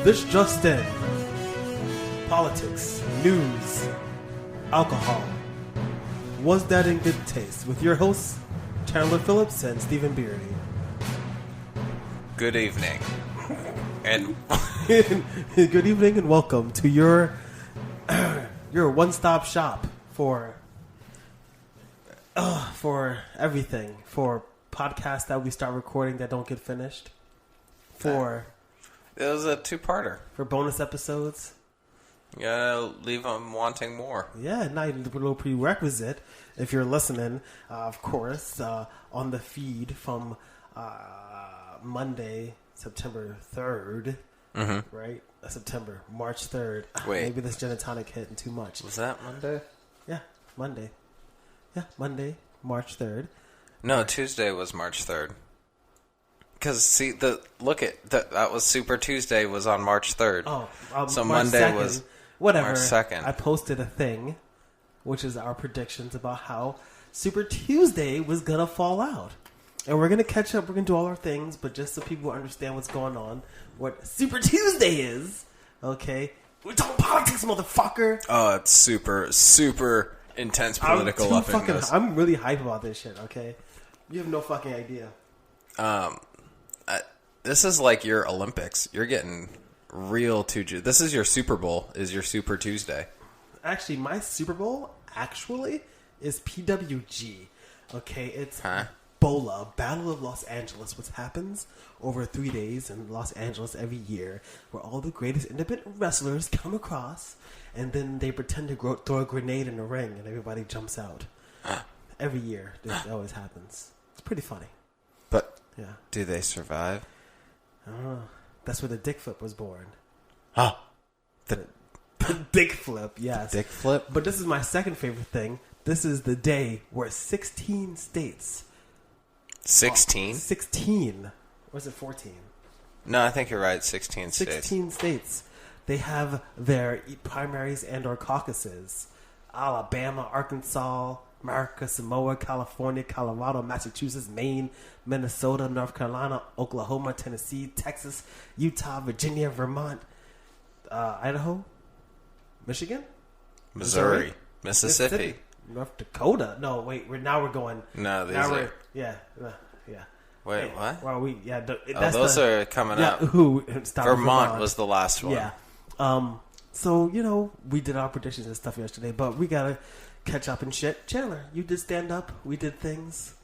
This just in. Politics, news, alcohol. Was that in good taste? With your hosts, Chandler Phillips and Stephen Beardy. Good evening. And good evening and welcome to your one-stop shop for everything. For podcasts that we start recording that don't get finished. it was a two-parter. For bonus episodes. You gotta leave them wanting more. Yeah, not even a little prerequisite. If you're listening, of course, on the feed from Monday, September 3rd, right? March 3rd. Wait. Maybe this gin and tonic hitting too much. Was that Monday? Yeah, Monday. Yeah, Monday, March 3rd. No, Tuesday was March 3rd. Because, see, that was Super Tuesday was on March 3rd. Oh, so March Monday 2nd, was whatever. March 2nd. I posted a thing, which is our predictions about how Super Tuesday was going to fall out. And we're going to catch up. We're going to do all our things, but just so people understand what's going on, what Super Tuesday is, okay? We're talking politics, motherfucker. Oh, it's super, super intense political up in this. I'm really hype about this shit, okay? You have no fucking idea. This is like your Olympics. You're getting real this is your Super Bowl, is your Super Tuesday. Actually, my Super Bowl, is PWG. Okay, it's BOLA, Battle of Los Angeles, which happens over 3 days in Los Angeles every year, where all the greatest independent wrestlers come across, and then they pretend to throw a grenade in the ring, and everybody jumps out. Every year, this always happens. It's pretty funny. But yeah, do they survive? That's where the dick flip was born. Oh, the dick flip, yes. Dick flip? But this is my second favorite thing. This is the day where 16 states... 16? 16. Or is it 14? No, I think you're right. 16 states. 16 states. They have their primaries and or caucuses. Alabama, Arkansas, America, Samoa, California, Colorado, Massachusetts, Maine, Minnesota, North Carolina, Oklahoma, Tennessee, Texas, Utah, Virginia, Vermont, Idaho, Michigan, Missouri, Mississippi, North Dakota. No, wait. We're going. No, these are. are. Yeah. Wait, hey, what? Well, those are coming up. Vermont was the last one. Yeah. So, we did our predictions and stuff yesterday, but we gotta catch up and shit. Chandler, you did stand up. We did things.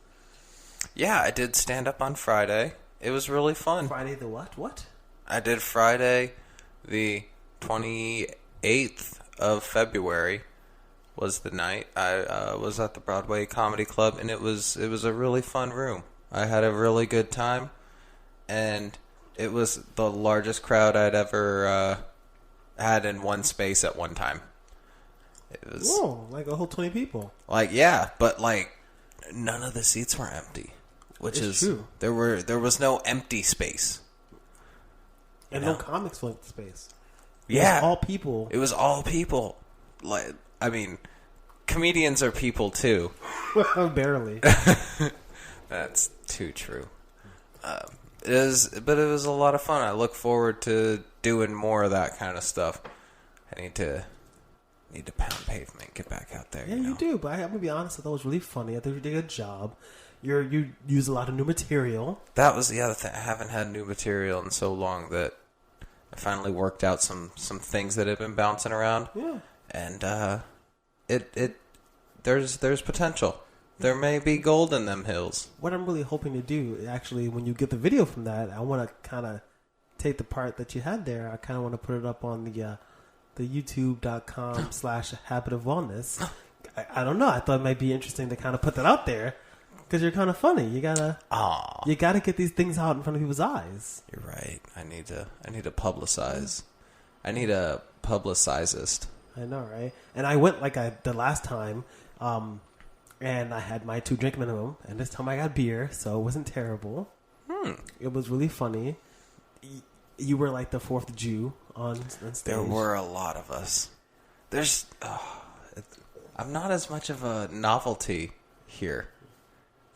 Yeah, I did stand up on Friday. It was really fun. Friday the what? What? I did Friday the 28th of February was the night. I was at the Broadway Comedy Club, and it was a really fun room. I had a really good time, and it was the largest crowd I'd ever had in one space at one time. It was like a whole 20 people. But none of the seats were empty, which is true. There was no empty space, and no comics filling space. It was all people. It was all people. Comedians are people too. Barely. That's too true. But it was a lot of fun. I look forward to doing more of that kind of stuff. I need to pound pavement, get back out there. Yeah, you do. But I'm gonna be honest. I thought it was really funny. I think you did a good job. You use a lot of new material. That was the other thing. I haven't had new material in so long that I finally worked out some things that have been bouncing around. Yeah, and there's potential. There may be gold in them hills. What I'm really hoping to do, actually, when you get the video from that, I want to kind of take the part that you had there. I kind of want to put it up on the youtube.com/habit of wellness. I don't know. I thought it might be interesting to kind of put that out there because you're kind of funny. You gotta get these things out in front of people's eyes. You're right. I need to publicize. I need a publicizist. I know, right? And I went like I did last time. And I had my 2-drink minimum, and this time I got beer, so it wasn't terrible. It was really funny. You were like the fourth Jew on stage. There were a lot of us. I'm not as much of a novelty here.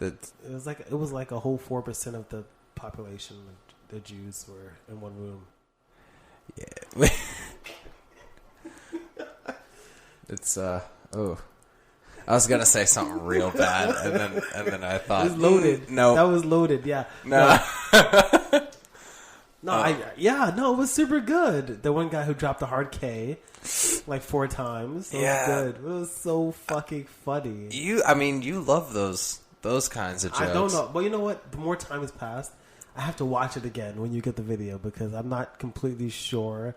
It was like a whole 4% of the population. The Jews were in one room. Yeah. It's oh. I was gonna say something real bad, and then I thought it was loaded. No, that was loaded. Yeah. No. No, it was super good. The one guy who dropped a hard K like 4 times. It was good. It was so fucking funny. You love those kinds of jokes. I don't know. But you know what? The more time has passed, I have to watch it again when you get the video because I'm not completely sure.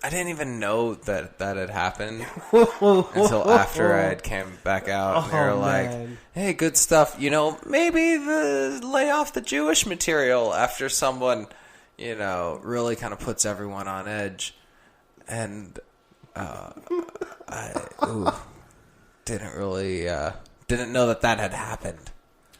I didn't even know that had happened until after I had came back out. And they were like, hey, good stuff. Maybe lay off the Jewish material after someone, really kind of puts everyone on edge. And I didn't know that had happened.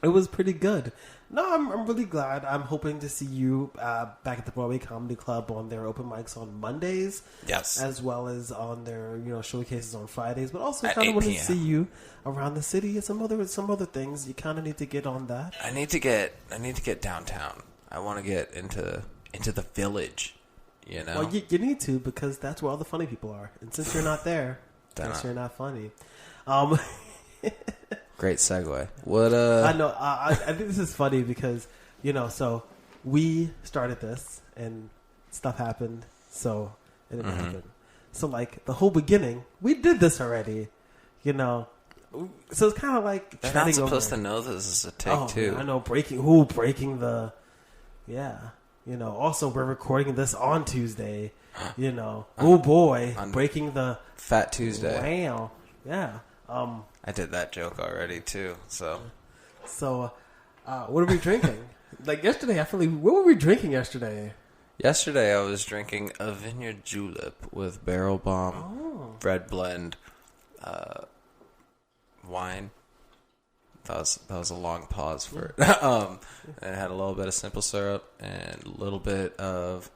It was pretty good. No, I'm really glad. I'm hoping to see you back at the Broadway Comedy Club on their open mics on Mondays. Yes. As well as on their showcases on Fridays. But also at kind of want to 8 p.m. see you around the city and some other things. You kind of need to get on that. I need to get downtown. I want to get into the Village. Well, you need to because that's where all the funny people are. And since you're not there, you're not funny. Great segue. What? I know. I think this is funny because so we started this and stuff happened, so it didn't happen. So like the whole beginning, we did this already, So it's kind of like they're not supposed to know this is a take two. Man, I know breaking the, yeah. Also we're recording this on Tuesday. Oh boy, breaking the Fat Tuesday. Wow. Yeah. I did that joke already too. So, what are we drinking? Like yesterday, I feel like what were we drinking yesterday? Yesterday, I was drinking a Vineyard Julep with Barrel Bomb Red Blend wine. That was a long pause for it. And it had a little bit of simple syrup and a little bit of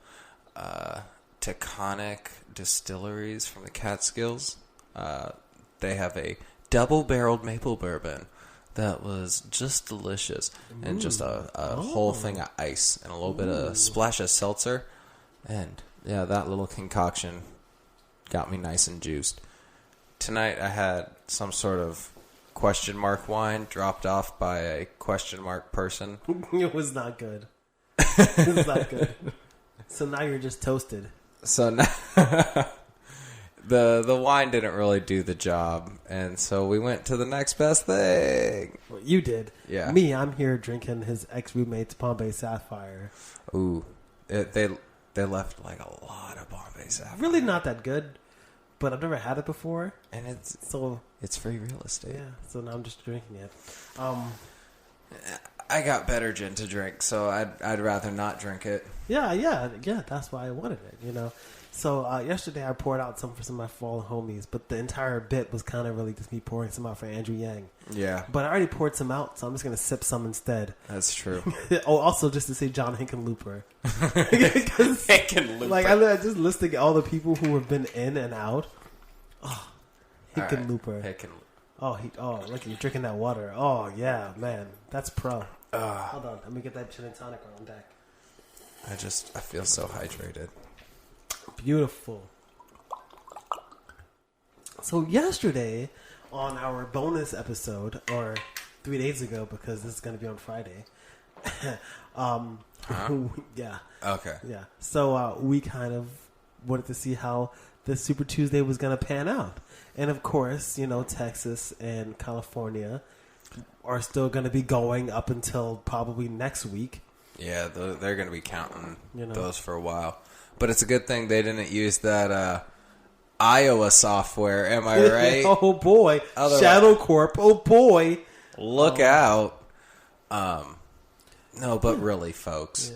Taconic Distilleries from the Catskills. They have a double-barreled maple bourbon that was just delicious. And just a whole thing of ice and a little bit of splash of seltzer. And, yeah, that little concoction got me nice and juiced. Tonight I had some sort of question mark wine dropped off by a question mark person. It was not good. It was not good. So now you're just toasted. So now... The wine didn't really do the job, and so we went to the next best thing. Well, you did. Yeah. Me, I'm here drinking his ex-roommate's Bombay Sapphire. Ooh. They left like a lot of Bombay Sapphire. Really not that good, but I've never had it before. And it's free real estate. Yeah, so now I'm just drinking it. I got better gin to drink, so I'd rather not drink it. Yeah, that's why I wanted it, So yesterday I poured out some for some of my fallen homies, but the entire bit was kind of really just me pouring some out for Andrew Yang. Yeah. But I already poured some out, so I'm just going to sip some instead. That's true. Also just to say John Hickenlooper. Hickenlooper. Like I just listing all the people who have been in and out. Oh, Hickenlooper. Right. Look, you're drinking that water. Oh, yeah, man. That's pro. Hold on. Let me get that gin and tonic on deck. I feel so hydrated. Beautiful. So yesterday, on our bonus episode, or 3 days ago, because this is going to be on Friday. Yeah. Okay. Yeah. So we kind of wanted to see how this Super Tuesday was going to pan out. And of course, Texas and California are still going to be going up until probably next week. Yeah, they're going to be counting those for a while. But it's a good thing they didn't use that Iowa software, am I right? Oh, boy. Shadow Corp. Oh, boy. Look out. No, but really, folks,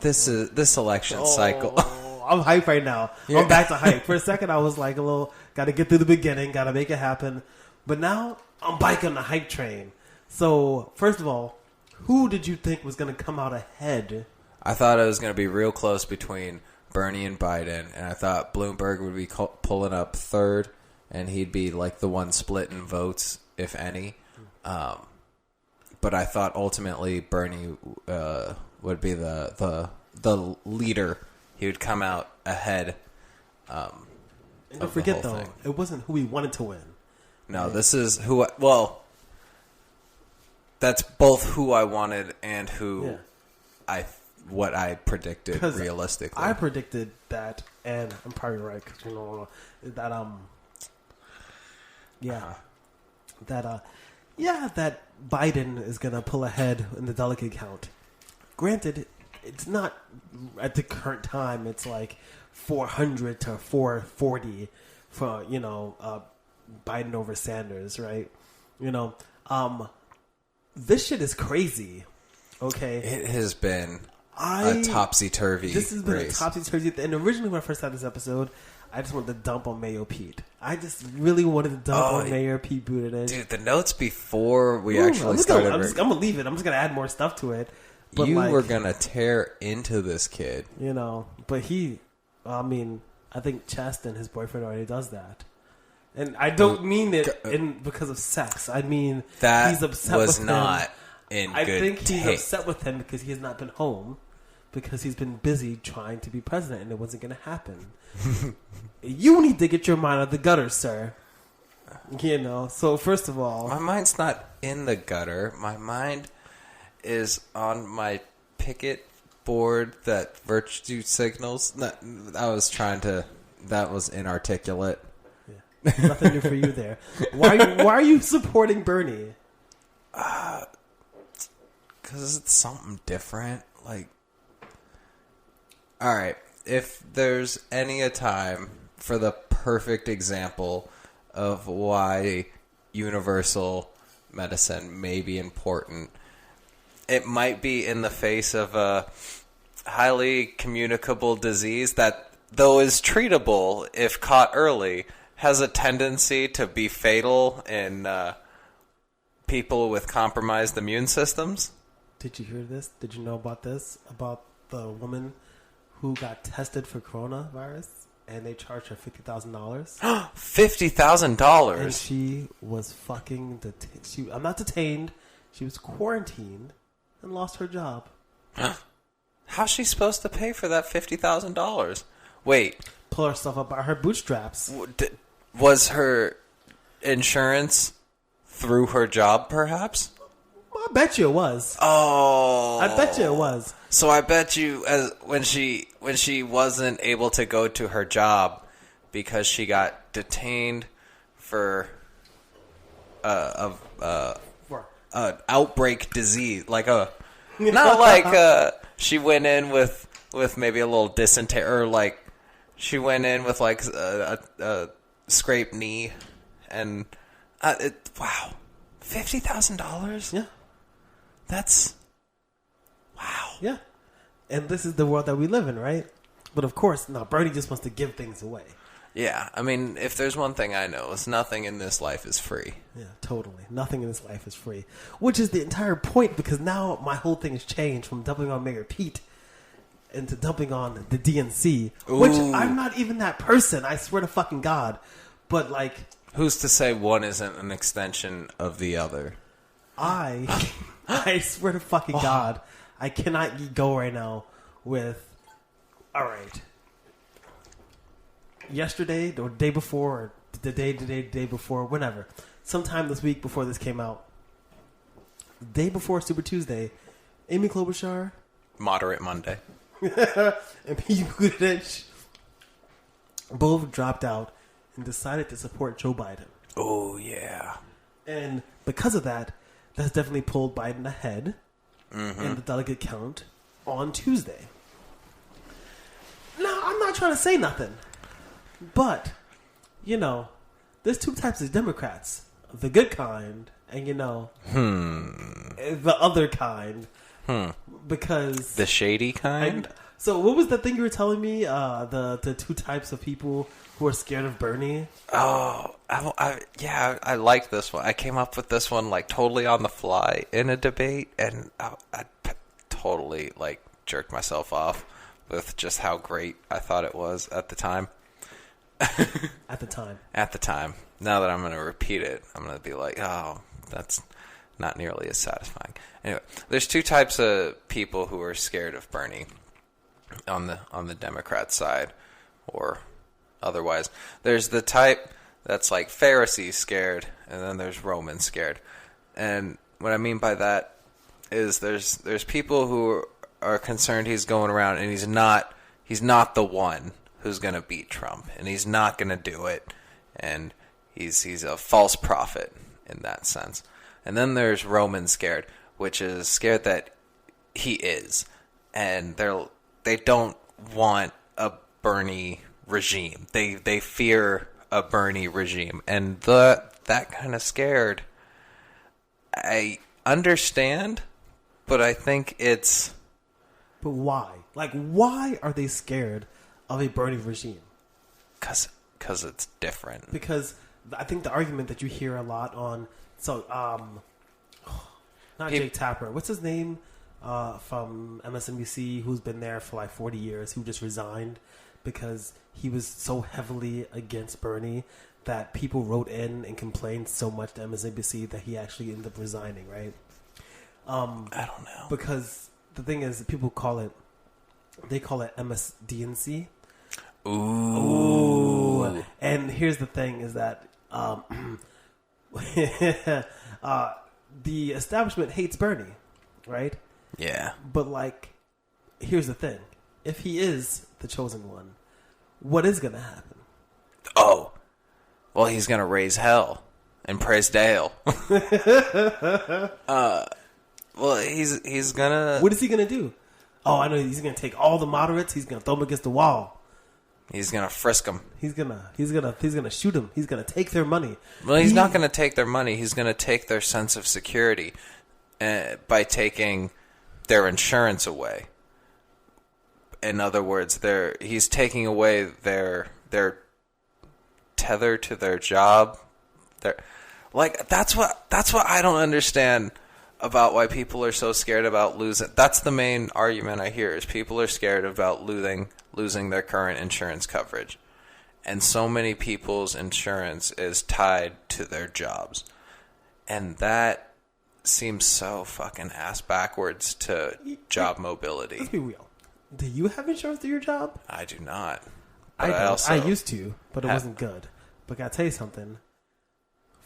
this election cycle. I'm hyped right now. Yeah. I'm back to hype. For a second, I was like got to get through the beginning, got to make it happen. But now, I'm back on the hype train. So, first of all, who did you think was going to come out ahead? I thought it was going to be real close between Bernie and Biden, and I thought Bloomberg would be pulling up third, and he'd be like the one splitting votes, if any. But I thought ultimately Bernie would be the leader he would come out ahead. And don't forget, though, it wasn't who he wanted to win. No, this is who. That's both who I wanted and who what I predicted realistically. I predicted that, and I'm probably right because that Biden is gonna pull ahead in the delegate count. Granted, it's not at the current time. It's like 400 to 440 for Biden over Sanders, right? This shit is crazy. Okay, it has been a topsy-turvy. This has been race. a topsy-turvy. And originally, when I first had this episode, I just wanted to dump on Mayor Pete. I just really wanted to dump on Mayor Pete Buttigieg. Dude, the notes before we actually started. I'm gonna leave it. I'm just gonna add more stuff to it. But you were gonna tear into this kid, But I think Chaston, his boyfriend, already does that. And I don't mean it because of sex. I mean that he's upset was with not him. in I good think he's taste. upset with him because he has not been home, because he's been busy trying to be president, and it wasn't going to happen. You need to get your mind out of the gutter, sir. So first of all, my mind's not in the gutter. My mind is on my picket board that virtue signals. That was inarticulate. Yeah. Nothing new for you there. Why are you supporting Bernie? Because it's something different. Like, all right, if there's any a time for the perfect example of why universal medicine may be important, it might be in the face of a highly communicable disease that, though is treatable if caught early, has a tendency to be fatal in people with compromised immune systems. Did you hear this? Did you know about this? About the woman who got tested for coronavirus and they charged her $50,000? $50,000? And she was fucking I'm not detained. She was quarantined and lost her job. How's she supposed to pay for that $50,000? Wait. Pull herself up by her bootstraps. Was her insurance through her job, perhaps? I bet you it was. Oh. I bet you it was. So I bet you when she wasn't able to go to her job because she got detained for an outbreak disease, she went in with maybe a little dysentery, or like she went in with like a scraped knee, and wow, $50,000. Yeah, that's wow. Yeah, and this is the world that we live in, right? But of course, now Bernie just wants to give things away. Yeah, I mean, if there's one thing I know, it's nothing in this life is free. Yeah, totally. Nothing in this life is free. Which is the entire point, because now my whole thing has changed from dumping on Mayor Pete into dumping on the DNC. Ooh. Which I'm not even that person, I swear to fucking God. But like... Who's to say one isn't an extension of the other? I swear to fucking God, I cannot go right now with... Alright. Yesterday, or the day before, or the day before, whenever. Sometime this week before this came out. The day before Super Tuesday, Amy Klobuchar. Moderate Monday. And Pete Buttigieg both dropped out and decided to support Joe Biden. Oh, yeah. And because of that, that's definitely pulled Biden ahead in the delegate count on Tuesday. Now, I'm not trying to say nothing. But, there's two types of Democrats. The good kind and, the other kind. Because... The shady kind? So what was the thing you were telling me? The two types of people who are scared of Bernie? Oh, I like this one. I came up with this one like totally on the fly in a debate, and I totally like jerked myself off with just how great I thought it was at the time. At the time. At the time. Now that I'm going to repeat it, I'm going to be like, oh, that's not nearly as satisfying. Anyway, there's two types of people who are scared of Bernie. on the Democrat side or otherwise. There's the type that's like Pharisees scared, and then there's Romans scared. And what I mean by that is there's people who are concerned he's going around and he's not the one who's going to beat Trump, and he's not going to do it, and he's a false prophet in that sense. And then there's Roman scared, which is scared that he is, and they don't want a Bernie regime. They fear a Bernie regime, and that kind of scared. I understand, but I think it's. But why? Like, why are they scared of a Bernie regime? Because it's different. Because I think the argument that you hear a lot on, Jake Tapper. What's his name from MSNBC, who's been there for like 40 years, who just resigned because he was so heavily against Bernie that people wrote in and complained so much to MSNBC that he actually ended up resigning, right? I don't know. Because the thing is, people call it MSDNC. Ooh. And here's the thing is that the establishment hates Bernie, right? Yeah. But, like, here's the thing. If he is the chosen one, what is going to happen? Oh. Well, he's going to raise hell and praise Dale. Well, he's going to... What is he going to do? Oh, I know. He's going to take all the moderates. He's going to throw them against the wall. He's going to frisk them. He's gonna shoot them. He's going to take their money. Well, he's not going to take their money. He's going to take their sense of security by taking their insurance away. In other words, he's taking away their tether to their job. That's what I don't understand about why people are so scared about losing. That's the main argument I hear is people are scared about losing their current insurance coverage. And so many people's insurance is tied to their jobs. And that seems so fucking ass backwards to job mobility. Let's be real. Do you have insurance through your job? I do not. I used to, but it wasn't good. But I tell you something.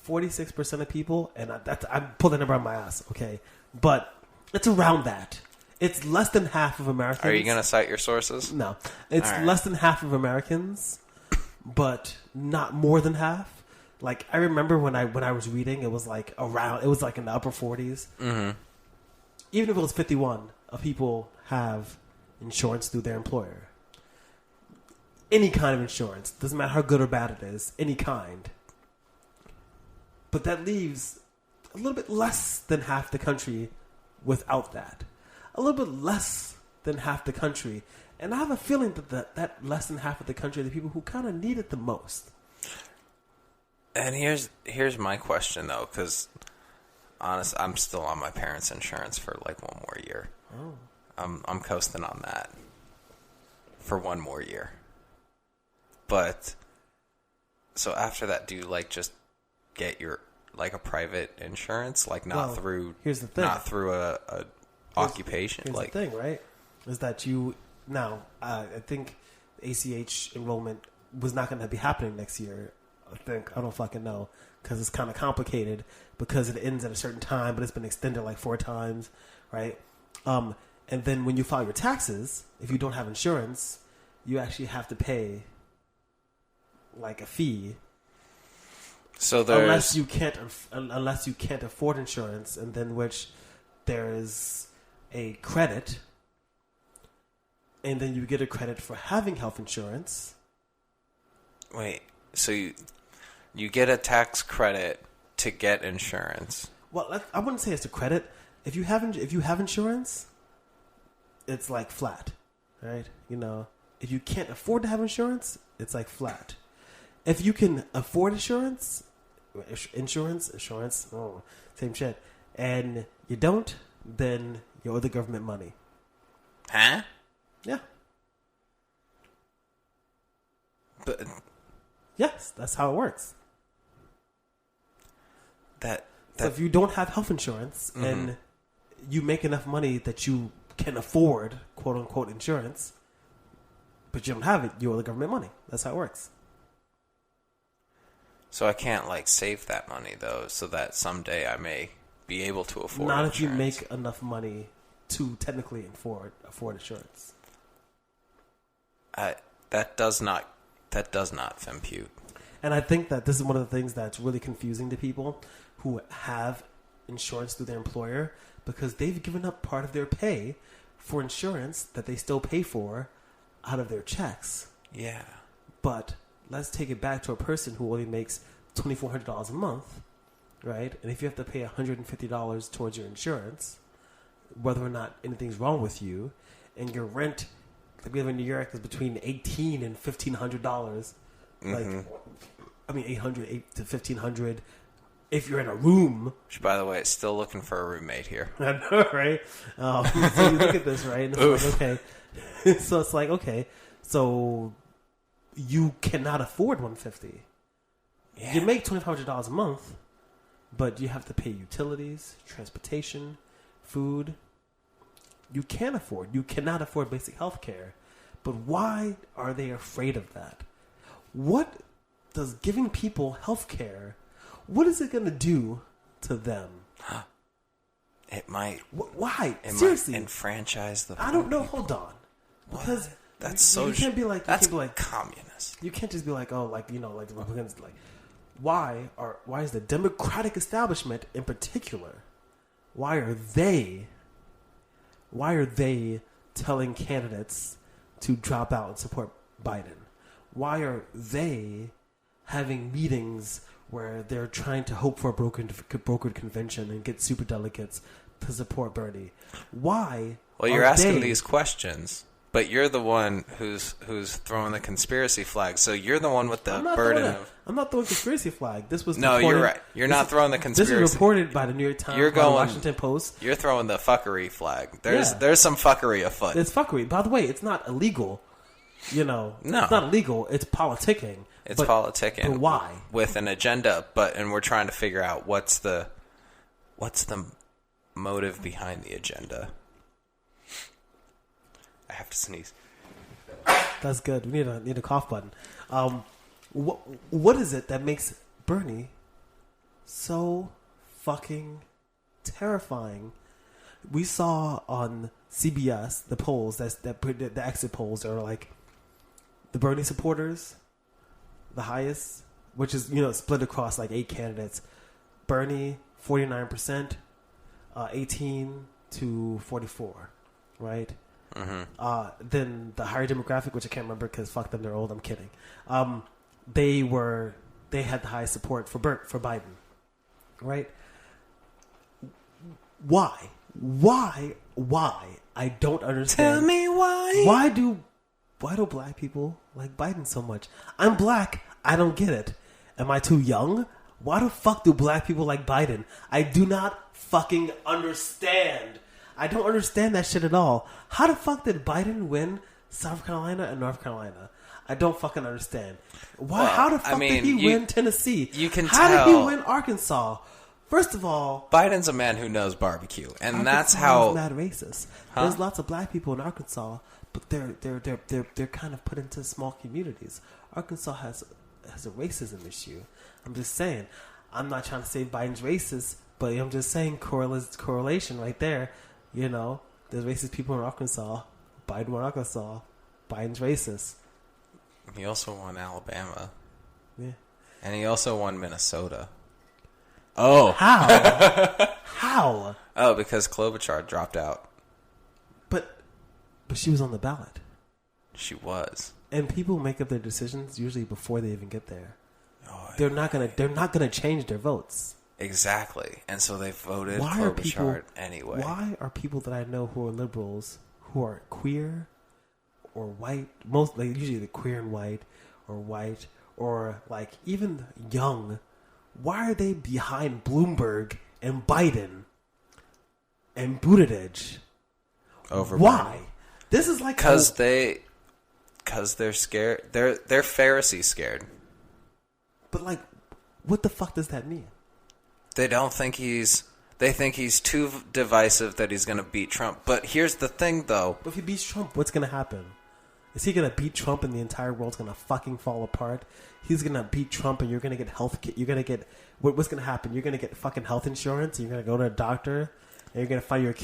46% of people, and I'm pulling the number on my ass, okay? But it's around that. It's less than half of Americans. Are you going to cite your sources? No. It's less than half of Americans, but not more than half. Like, I remember when I was reading, it was like in the upper 40s. Mm-hmm. Even if it was 51 of people have insurance through their employer. Any kind of insurance. Doesn't matter how good or bad it is. Any kind. But that leaves a little bit less than half the country without that. A little bit less than half the country. And I have a feeling that less than half of the country are the people who kind of need it the most. And here's my question, though, because honest, I'm still on my parents' insurance for like one more year. Oh. I'm coasting on that for one more year. But so after that, do you like just get your like a private insurance, like here's the thing. Not through a occupation? Here's the thing, right? Is that I think ACH enrollment was not going to be happening next year. I don't fucking know because it's kind of complicated because it ends at a certain time, but it's been extended like 4 times, right? And then when you file your taxes, if you don't have insurance, you actually have to pay like a fee. So unless you can't afford insurance, and then which there is a credit, and then you get a credit for having health insurance. Wait, so you get a tax credit to get insurance? Well, I wouldn't say it's a credit. If you have insurance, it's like flat, right? If you can't afford to have insurance, it's like flat. If you can afford insurance, same shit, and you don't, then you owe the government money. Huh? Yeah. But yes, that's how it works. So if you don't have health insurance and you make enough money that you can afford quote unquote insurance, but you don't have it, you owe the government money. That's how it works. So I can't save that money though, so that someday I may be able to afford. Not insurance. if you make enough money to technically afford insurance. That does not compute. And I think that this is one of the things that's really confusing to people who have insurance through their employer, because they've given up part of their pay for insurance that they still pay for out of their checks. Yeah. But let's take it back to a person who only makes $2,400 a month, right? And if you have to pay $150 towards your insurance, whether or not anything's wrong with you, and your rent, like we live in New York, is between $1,800 and $1,500. $800 to $1,500 if you're in a room. Which, by the way, is still looking for a roommate here. I know, right? So you look at this, right? And it's like, okay. So it's like, okay, so you cannot afford $150. Yeah. You make $2,500 a month, but you have to pay utilities, transportation, food. You cannot afford basic health care. But why are they afraid of that? What does giving people health care, what is it going to do to them? It might. Why? It Seriously. might enfranchise the I don't know. people. Hold on. Because that's so. You can't be like. That's you can't be like communist. You can't just be like, oh, the Republicans. Why is the Democratic establishment in particular? Why are they telling candidates to drop out and support Biden? Why are they having meetings where they're trying to hope for a brokered convention and get superdelegates to support Bernie? Why? Well, you're asking these questions, but you're the one who's throwing the conspiracy flag. So you're the one with the burden of. I'm not throwing conspiracy flag. This was You're right. You're not throwing the conspiracy. This was reported by the New York Times, by the Washington Post. You're throwing the fuckery flag. There's some fuckery afoot. It's fuckery. By the way, it's not illegal. No, it's not illegal. It's politicking. It's politicking. But why? With an agenda, and we're trying to figure out what's the motive behind the agenda. I have to sneeze. That's good. We need a cough button. What is it that makes Bernie so fucking terrifying? We saw on CBS the polls the exit polls are like the Bernie supporters, the highest, which is split across 8 candidates. Bernie 49%, 18 to 44, right? Mm-hmm. Then the higher demographic, which I can't remember because fuck them, they're old. I'm kidding. They had the highest support for Biden, right? Why? I don't understand. Tell me why. Why do black people like Biden so much? I'm black. I don't get it. Am I too young? Why the fuck do black people like Biden? I do not fucking understand. I don't understand that shit at all. How the fuck did Biden win South Carolina and North Carolina? I don't fucking understand. Why? Well, how the fuck did he win Tennessee? You can how tell. did he win Arkansas? First of all, Biden's a man who knows barbecue, and Arkansas that's how. Is mad racist. Huh? There's lots of black people in Arkansas, but they're kind of put into small communities. Arkansas has a racism issue. I'm just saying. I'm not trying to say Biden's racist, but I'm just saying correlation right there. There's racist people in Arkansas. Biden won Arkansas. Biden's racist. He also won Alabama. Yeah. And he also won Minnesota. Oh. How? How? Oh, because Klobuchar dropped out. But she was on the ballot. She was. And people make up their decisions usually before they even get there. Oh, they're not gonna change their votes. Exactly. And so they voted Klobuchar anyway. Why are people that I know who are liberals, who are queer or white, usually the queer and white, or even young, why are they behind Bloomberg and Biden and Buttigieg? Why? This is because they're scared. They're Pharisee scared. But what the fuck does that mean? They don't think they think he's too divisive that he's going to beat Trump. But here's the thing, though. But if he beats Trump, what's going to happen? Is he gonna beat Trump and the entire world's gonna fucking fall apart? He's gonna beat Trump and you're gonna get you're gonna get what's gonna happen? You're gonna get fucking health insurance. You're gonna go to a doctor and you're gonna find your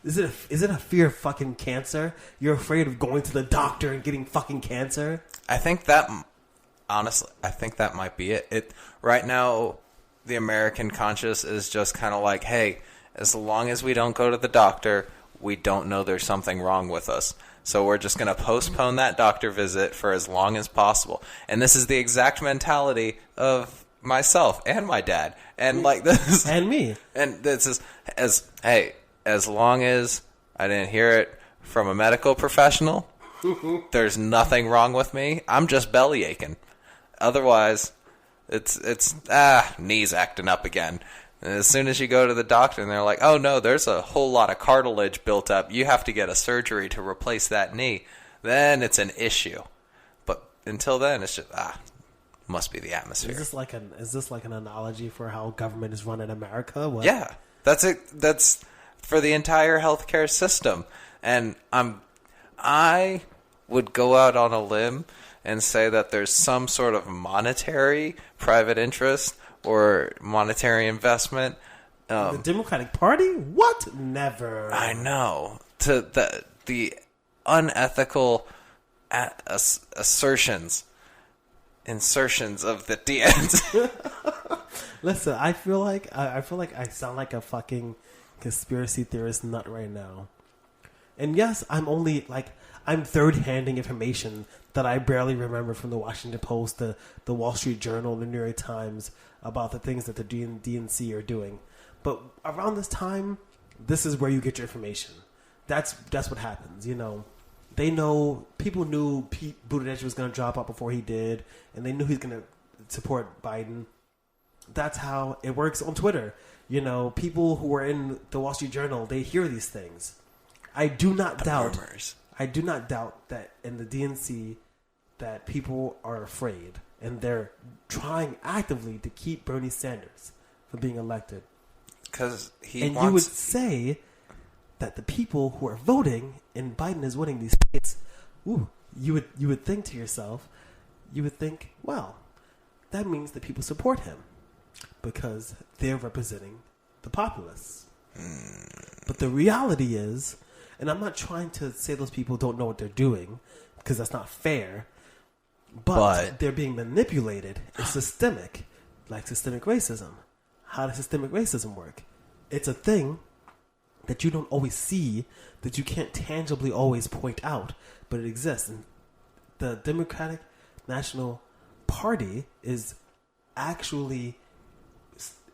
Is it a fear of fucking cancer? You're afraid of going to the doctor and getting fucking cancer? I think that honestly, I think that might be it. It right now, the American conscience is just kind of like, hey, as long as we don't go to the doctor, we don't know there's something wrong with us. So we're just going to postpone that doctor visit for as long as possible. And this is the exact mentality of myself and my dad. And like this. And me. And this is, as long as I didn't hear it from a medical professional, there's nothing wrong with me. I'm just belly aching. Otherwise, it's knees acting up again. And as soon as you go to the doctor and they're like, oh no, there's a whole lot of cartilage built up. You have to get a surgery to replace that knee. Then it's an issue. But until then, it's just, must be the atmosphere. Is this like an analogy for how government is run in America? What? Yeah, that's it. That's for the entire healthcare system. And I would go out on a limb and say that there's some sort of monetary private interest or monetary investment. The Democratic Party? What? Never. I know. To the unethical insertions of the DNs. Listen, I feel like I sound like a fucking conspiracy theorist nut right now. And yes, I'm third-handing information that I barely remember from the Washington Post, the Wall Street Journal, the New York Times about the things that the DNC are doing. But around this time, this is where you get your information. That's what happens, you know. They know, people knew Pete Buttigieg was going to drop out before he did, and they knew he's going to support Biden. That's how it works on Twitter. You know, people who are in the Wall Street Journal, they hear these things. I do not doubt that in the DNC that people are afraid and they're trying actively to keep Bernie Sanders from being elected. Because you would say that the people who are voting and Biden is winning these states, you would think to yourself, well, that means that people support him because they're representing the populace. But the reality is, and I'm not trying to say those people don't know what they're doing because that's not fair, but they're being manipulated. It's systemic, like systemic racism. How does systemic racism work? It's a thing that you don't always see, that you can't tangibly always point out, but it exists. And the Democratic National Party is actually,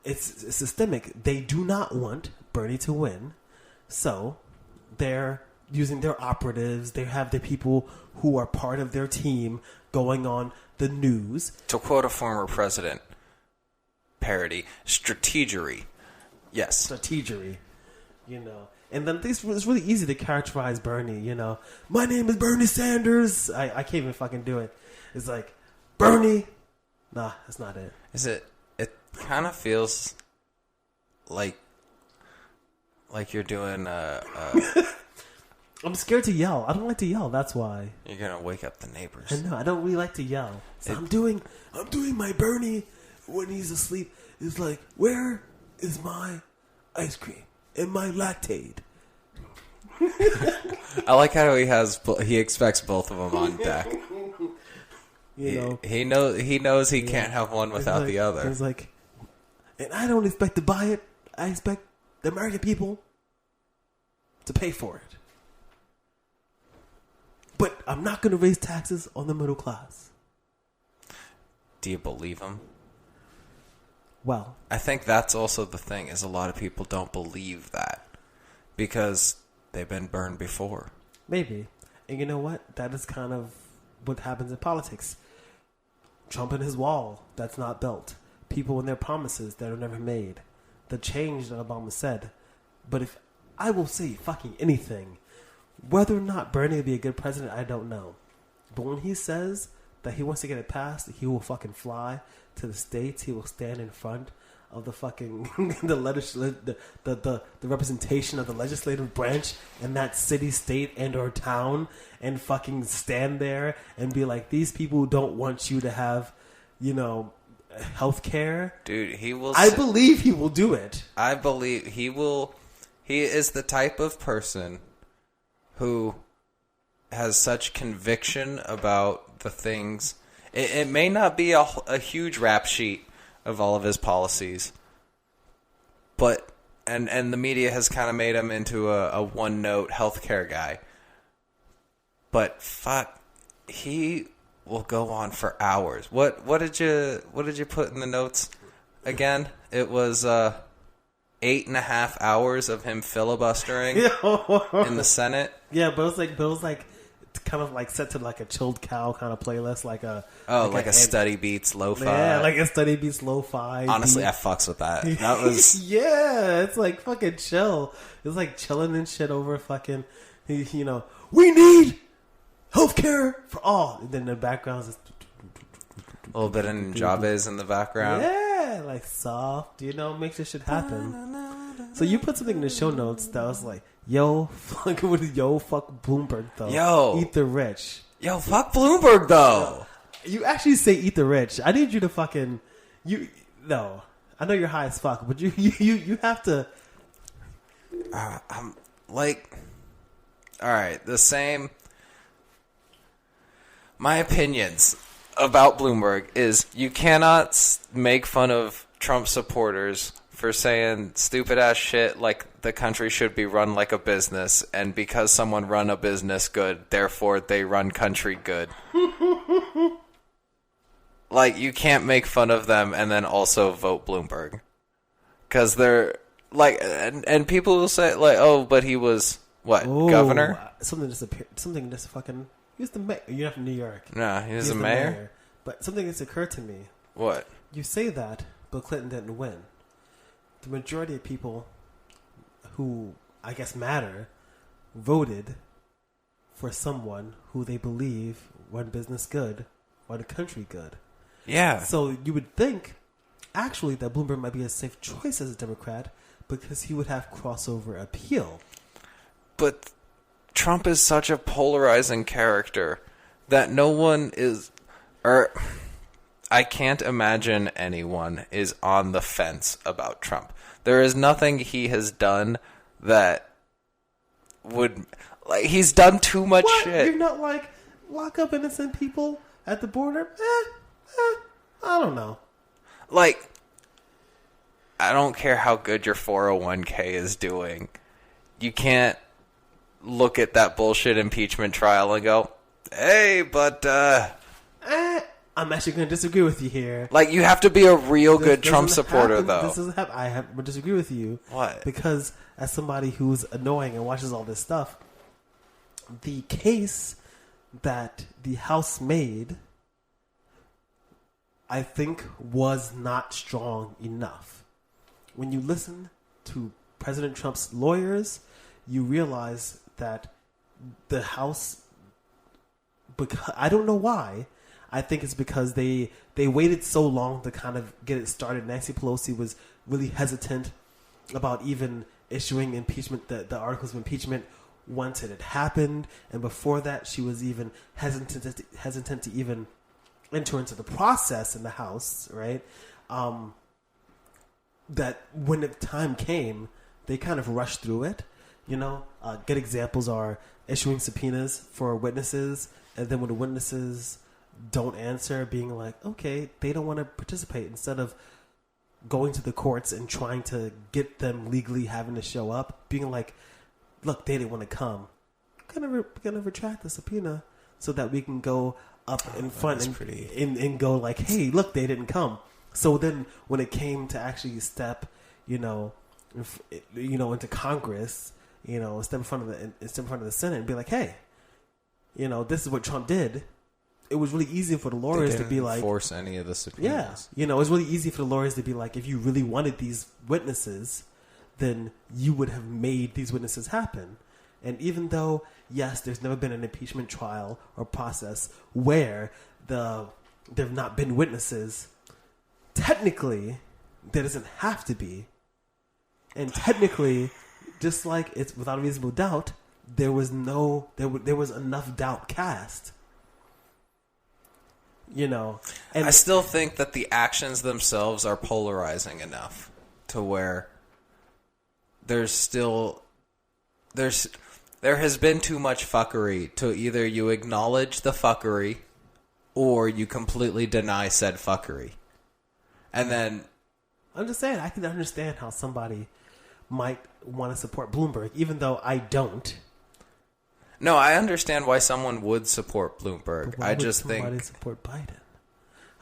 it's systemic. They do not want Bernie to win, so they're using their operatives. They have the people who are part of their team going on the news. To quote a former president, parody, strategery. Yes. Strategery. You know. And then it's really easy to characterize Bernie, you know. My name is Bernie Sanders. I can't even fucking do it. It's like, Bernie. Nah, that's not it. It kind of feels like you're doing I'm scared to yell. I don't like to yell. That's why. You're gonna wake up the neighbors. I know. I don't really like to yell. So I'm doing my Bernie when he's asleep. It's like, where is my ice cream and my Lactaid? I like how he expects both of them on deck. He knows he can't have one without the other. He's like, and I don't expect to buy it. I expect the American people to pay for it. But I'm not going to raise taxes on the middle class. Do you believe him? Well, I think that's also the thing, is a lot of people don't believe that because they've been burned before. Maybe. And you know what? That is kind of what happens in politics. Trump and his wall that's not built. People and their promises that are never made. The change that Obama said. But if I will say fucking anything, whether or not Bernie will be a good president, I don't know. But when he says that he wants to get it passed, he will fucking fly to the States. He will stand in front of the fucking the representation of the legislative branch in that city, state, and or town, and fucking stand there and be like, these people don't want you to have, health care. Dude, he will. I believe he will do it. I believe he will. He is the type of person who has such conviction about the things. It may not be a huge rap sheet of all of his policies, but and the media has kind of made him into a one-note healthcare guy. But fuck, he will go on for hours. What did you put in the notes again? It was 8.5 hours of him filibustering in the Senate. Yeah, but it was like kind of like set to like a chilled cow kind of playlist, like a Study Beats lo-fi. Yeah, like a Study Beats lo-fi. Honestly, I fucks with that. That was yeah, it's like fucking chill. It's like chilling and shit over fucking, we need healthcare for all. And then in the background is a little bit of Jabez in the background. Yeah, like soft, makes this shit happen. So you put something in the show notes that was like, fuck Bloomberg though. Yo, eat the rich. Yo, fuck Bloomberg though. You actually say eat the rich. I need you to fucking no. I know you're high as fuck, but you have to. I'm like, all right, the same. My opinions about Bloomberg is you cannot make fun of Trump supporters for saying stupid ass shit like the country should be run like a business, and because someone run a business good, therefore they run country good. Like, you can't make fun of them and then also vote Bloomberg. Because they're like, and people will say like, oh, but he was what, governor? Something just fucking. He was the mayor. You're not from New York. No, he was the mayor. But something that's occurred to me. What? You say that Bill Clinton didn't win. The majority of people who, I guess, matter voted for someone who they believe run business good, run the country good. Yeah. So you would think, actually, that Bloomberg might be a safe choice as a Democrat because he would have crossover appeal. But Trump is such a polarizing character that no one is, or I can't imagine anyone is on the fence about Trump. There is nothing he has done that would, like, he's done too much shit. You're not like, lock up innocent people at the border? I don't know. Like, I don't care how good your 401k is doing. You can't look at that bullshit impeachment trial and go, hey, but I'm actually going to disagree with you here. Like, you have to be a real good Trump supporter, though. This doesn't happen. I would disagree with you. What? Because as somebody who's annoying and watches all this stuff, the case that the House made, I think, was not strong enough. When you listen to President Trump's lawyers, you realize that the House, because I don't know why, I think it's because they waited so long to kind of get it started. Nancy Pelosi was really hesitant about even issuing impeachment, the articles of impeachment once it had happened. And before that, she was even hesitant to even enter into the process in the House, right? That when the time came, they kind of rushed through it. Good examples are issuing subpoenas for witnesses, and then when the witnesses don't answer, being like, okay, they don't want to participate, instead of going to the courts and trying to get them legally having to show up, being like, look, they didn't want to come. We're gonna retract the subpoena so that we can go up in front and go like, hey, look, they didn't come. So then when it came to actually step, into Congress, step in front of the Senate and be like, hey, this is what Trump did. It was really easy for the lawyers to be like, force any of the subpoenas. Yeah, it was really easy for the lawyers to be like, if you really wanted these witnesses, then you would have made these witnesses happen. And even though, yes, there's never been an impeachment trial or process where there have not been witnesses, technically, there doesn't have to be. And technically, just like it's without a reasonable doubt, there was enough doubt cast. You know, and I still think that the actions themselves are polarizing enough to where there has been too much fuckery to either you acknowledge the fuckery or you completely deny said fuckery. And then I'm just saying, I can understand how somebody might want to support Bloomberg, even though I don't. No, I understand why someone would support Bloomberg. But why I would just somebody think support Biden?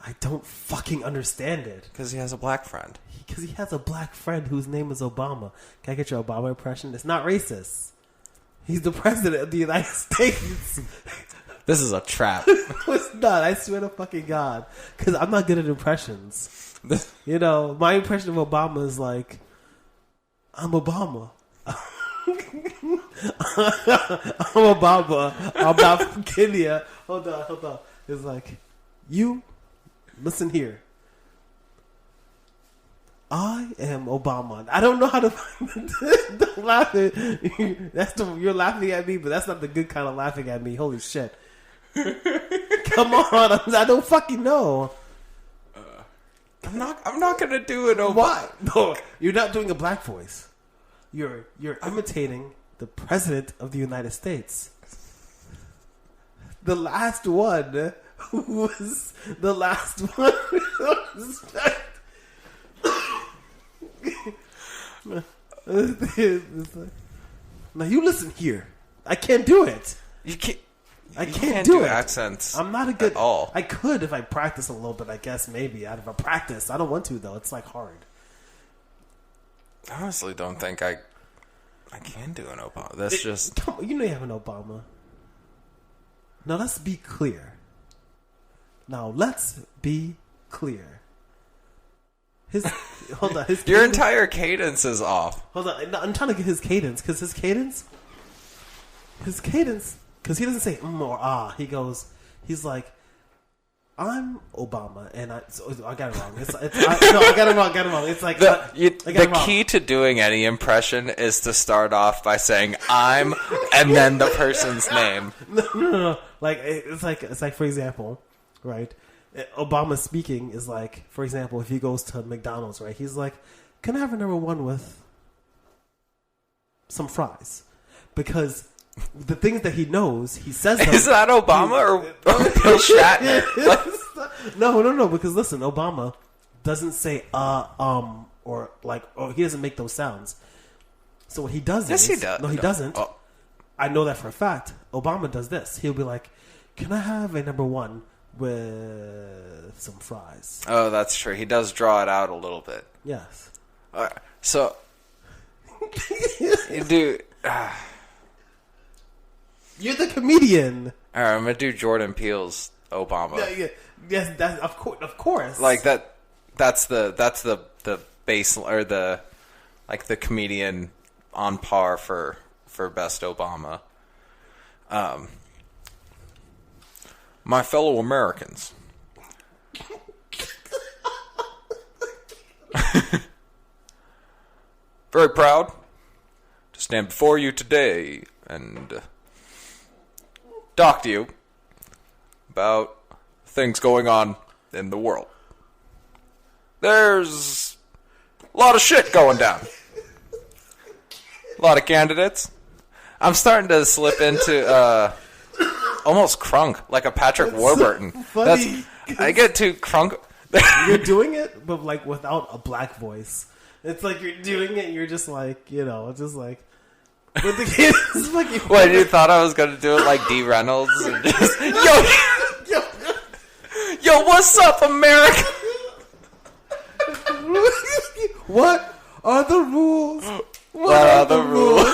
I don't fucking understand it. because he has a black friend. Because he has a black friend whose name is Obama. Can I get your Obama impression? It's not racist. He's the president of the United States. This is a trap. It's not. I swear to fucking God. Because I'm not good at impressions. You know, my impression of Obama is like, I'm Obama. I'm Obama. I'm not from Kenya. Hold on. It's like, you, listen here. I am Obama. I don't know how to. Don't laugh at. You're laughing at me, but that's not the good kind of laughing at me. Holy shit! Come on, I don't fucking know. I'm not gonna do it. Why? No, you're not doing a black voice. You're imitating the president of the United States. The last one was the last one. Now you listen here. I can't do it. You can't. I You can't can't do do it. accents. I'm not a good. at all. I could if I practice a little bit. I guess maybe out of a practice. I don't want to though. It's like hard. I honestly don't think I can do an Obama. That's just. Come on, you know you have an Obama. Now let's be clear. His hold on. His Your cadence- entire cadence is off. Hold on. I'm trying to get his cadence because his cadence, because he doesn't say or ah. He's like, I'm Obama, and I got it wrong. I got it wrong. It's like The key to doing any impression is to start off by saying "I'm" and then the person's name. No. Like it's like for example, right? Obama speaking is like, for example, if he goes to McDonald's, right? He's like, "Can I have a number one with some fries?" Because the things that he knows, he says them. Is that Obama or Bill Shatner? No. Because listen, Obama doesn't say or he doesn't make those sounds. So what he does Yes, is he does. No, he doesn't. Oh. I know that for a fact. Obama does this. He'll be like, "Can I have a number one with some fries?" Oh, that's true. He does draw it out a little bit. Yes. All right. So, dude. You're the comedian. All right, I'm gonna do Jordan Peele's Obama. Yeah. Yes, that's of course. Like that. That's the base or the comedian on par for best Obama. My fellow Americans. Very proud to stand before you today and talk to you about things going on in the world. There's a lot of shit going down. A lot of candidates. I'm starting to slip into almost crunk, like a Patrick Warburton. funny. I get too crunk. You're doing it, but like without a black voice. It's like you're doing it, and you're just like, just like. But the kid is fucking. What, you thought I was gonna do it like D. Reynolds? And just, yo, what's up, America? What are the rules? What are the rules?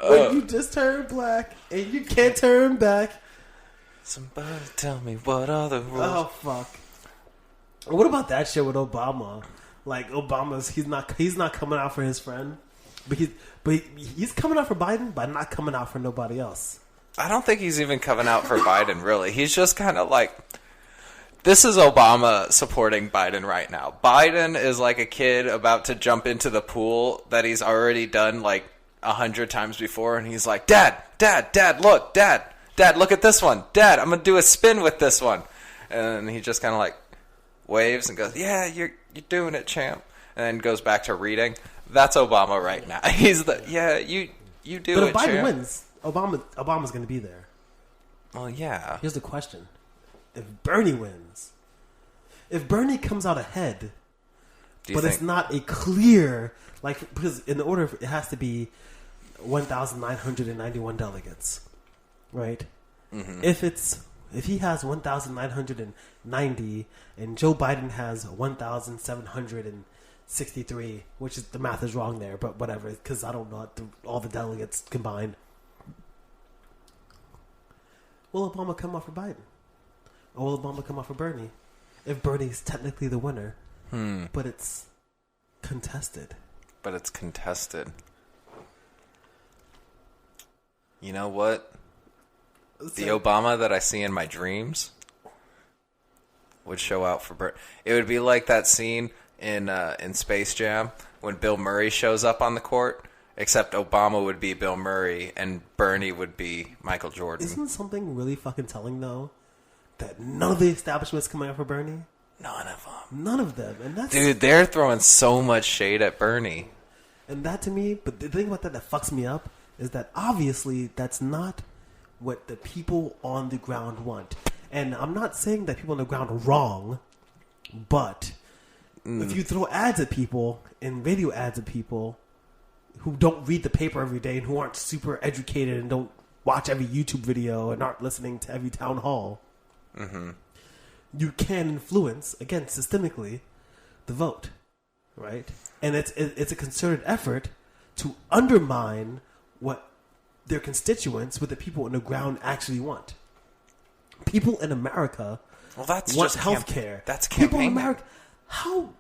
When you just turn black and you can't turn back. Somebody tell me what are the rules? Oh fuck! What about that shit with Obama? Like he's not coming out for his friend, but he's coming out for Biden, but not coming out for nobody else. I don't think he's even coming out for Biden, really. He's just kind of like, This is Obama supporting Biden right now. Biden is like a kid about to jump into the pool that he's already done like 100 times before, and he's like, Dad, look, Dad, look at this one. Dad, I'm going to do a spin with this one. And he just kind of like waves and goes, yeah, you're doing it, champ. And then goes back to reading. That's Obama right now. He's the, yeah, you do but it, if Biden champ. wins, Obama's going to be there. Well, yeah. Here's the question. If Bernie wins, if Bernie comes out ahead, but it's not a clear, like, because in the order, it has to be 1,991 delegates, right? Mm-hmm. If he has 1,990 and Joe Biden has 1,763, which is, the math is wrong there, but whatever, because I don't know all the delegates combined. Will Obama come off for Biden? Or will Obama come off for Bernie? If Bernie's technically the winner, but it's contested. You know what? The Obama that I see in my dreams would show out for Bernie. It would be like that scene in Space Jam when Bill Murray shows up on the court, except Obama would be Bill Murray and Bernie would be Michael Jordan. Isn't something really fucking telling, though? That none of the establishment's coming out for Bernie? None of them. None of them. And that's, dude, they're throwing so much shade at Bernie. And that to me, but the thing about that fucks me up is that obviously that's not what the people on the ground want. And I'm not saying that people on the ground are wrong, but if you throw ads at people and radio ads at people who don't read the paper every day and who aren't super educated and don't watch every YouTube video and aren't listening to every town hall, you can influence, again, systemically, the vote, right? And it's a concerted effort to undermine what their constituents, what the people on the ground actually want. People in America want health care. That's campaign. People in America, how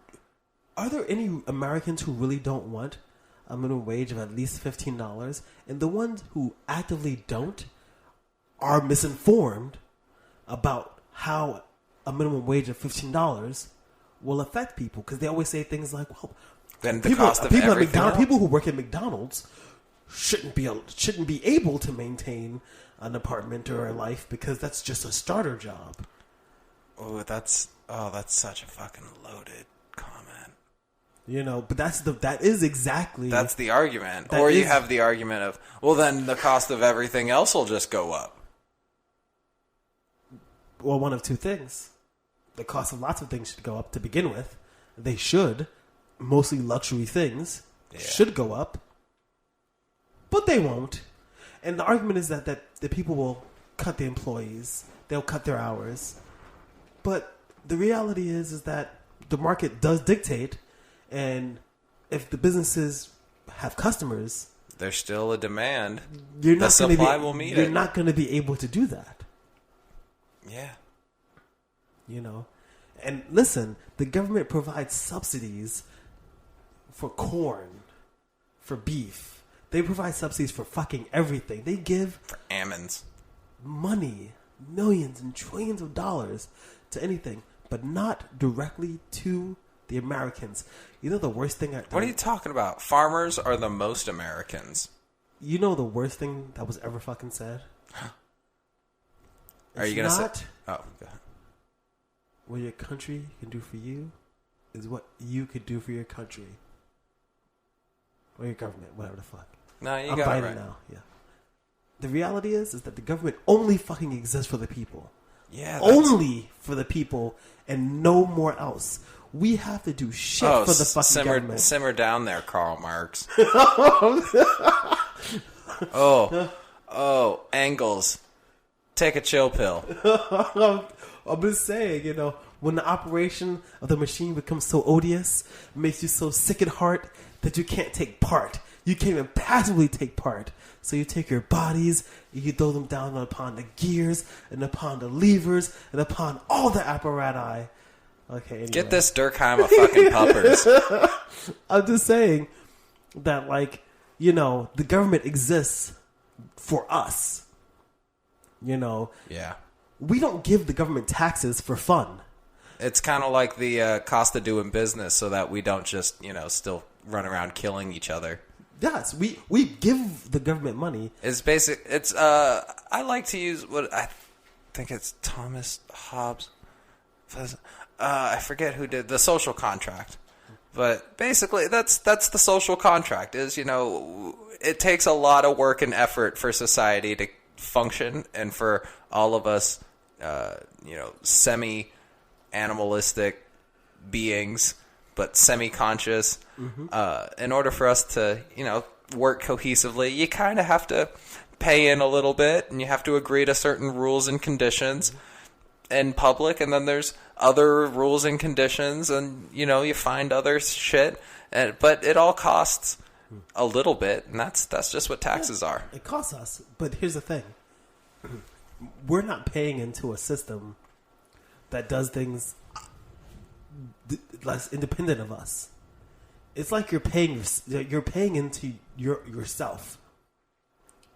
are there any Americans who really don't want a minimum wage of at least $15? And the ones who actively don't are misinformed about how a minimum wage of $15 will affect people, because they always say things like, "Well, then the cost of everything people who work at McDonald's shouldn't be able to maintain an apartment or a life because that's just a starter job." That's such a fucking loaded comment. You know, but that is exactly that's the argument. Or you have the argument of, well, then the cost of everything else will just go up. Well, one of two things. The cost of lots of things should go up to begin with. They should. Mostly luxury things should go up. But they won't. And the argument is that the people will cut the employees. They'll cut their hours. But the reality is that the market does dictate. And if the businesses have customers, there's still a demand. The supply will meet it. You're not going to be able to do that. Yeah. You know, and listen, the government provides subsidies for corn, for beef. They provide subsidies for fucking everything. They give for almonds money, millions and trillions of dollars to anything, but not directly to the Americans. You know the worst thing? What are you talking about? Farmers are the most Americans. You know the worst thing that was ever fucking said? Are you going to say? Oh, go ahead. What your country can do for you is what you could do for your country. Or your government, whatever the fuck. No, you got it right. Now, yeah. The reality is that the government only fucking exists for the people. Yeah. Only for the people and no more else. We have to do shit for the fucking government. Simmer down there, Karl Marx. Engels. Take a chill pill. I'm just saying, you know, when the operation of the machine becomes so odious, makes you so sick at heart that you can't take part. You can't even passively take part. So you take your bodies, you throw them down upon the gears, and upon the levers, and upon all the apparatus. Okay, anyway. Get this Durkheim of fucking puppers. I'm just saying that, like, you know, the government exists for us. You know? Yeah. We don't give the government taxes for fun. It's kind of like the cost of doing business, so that we don't just still run around killing each other. Yes, we give the government money. It's basic. It's I like to use what I think it's Thomas Hobbes. I forget who did the social contract, but basically that's the social contract. Is it takes a lot of work and effort for society to function, and for all of us, semi-animalistic beings, but semi-conscious. In order for us to, work cohesively, you kind of have to pay in a little bit, and you have to agree to certain rules and conditions in public, and then there's other rules and conditions, and, you find other shit, but it all costs a little bit, and that's just what taxes are. It costs us, but here's the thing. We're not paying into a system that does things less independent of us. It's like you're paying into yourself.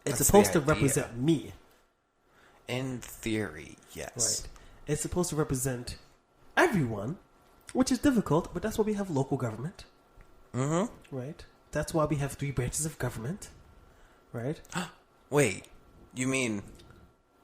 It's That's supposed the to idea. represent me. In theory, yes. Right. It's supposed to represent everyone, which is difficult, but that's why we have local government. Mm-hmm. Right? That's why we have 3 branches of government. Right? Wait, you mean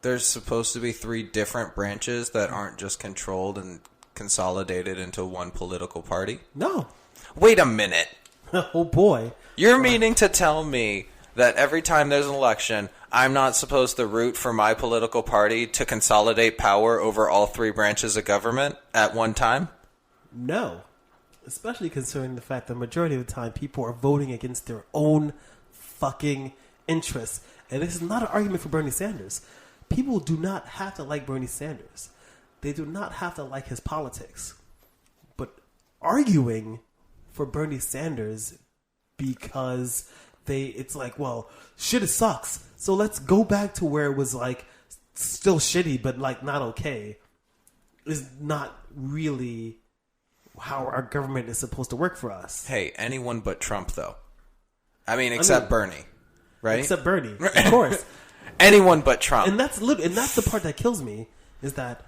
there's supposed to be 3 different branches that aren't just controlled and consolidated into one political party? No. Wait a minute. Oh boy. You're meaning to tell me that every time there's an election, I'm not supposed to root for my political party to consolidate power over all 3 branches of government at one time? No. Especially considering the fact that the majority of the time people are voting against their own fucking interests. And this is not an argument for Bernie Sanders. People do not have to like Bernie Sanders. They do not have to like his politics. But arguing for Bernie Sanders because it's like, well, shit, it sucks. So let's go back to where it was like still shitty, but like not okay, is not really how our government is supposed to work for us. Hey, anyone but Trump, though. Except Bernie, right? Except Bernie, of course. Anyone but Trump. And that's the part that kills me, is that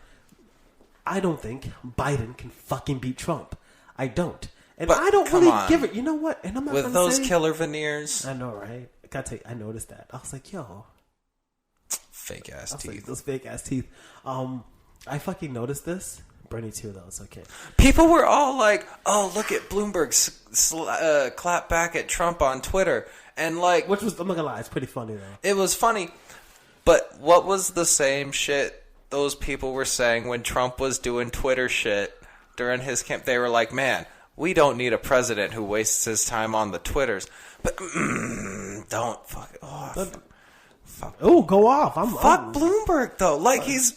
I don't think Biden can fucking beat Trump. I don't. And but I don't come really on. give it. You know what? And I'm not with gonna those say, killer veneers. I know, right? I gotta tell you, I noticed that. I was like, yo. Fake ass Like, teeth. those fake ass teeth. I fucking noticed this. Bernie too, though. It's okay. People were all like, "Oh, look at Bloomberg clap back at Trump on Twitter," and like, Which was, I'm not gonna lie, it's pretty funny though. it was funny. But what was the same shit those people were saying when Trump was doing Twitter shit during his camp? They were like, "Man, we don't need a president who wastes his time on the Twitters." But don't fuck. Fuck. Oh, go off! Fuck Bloomberg though. Like he's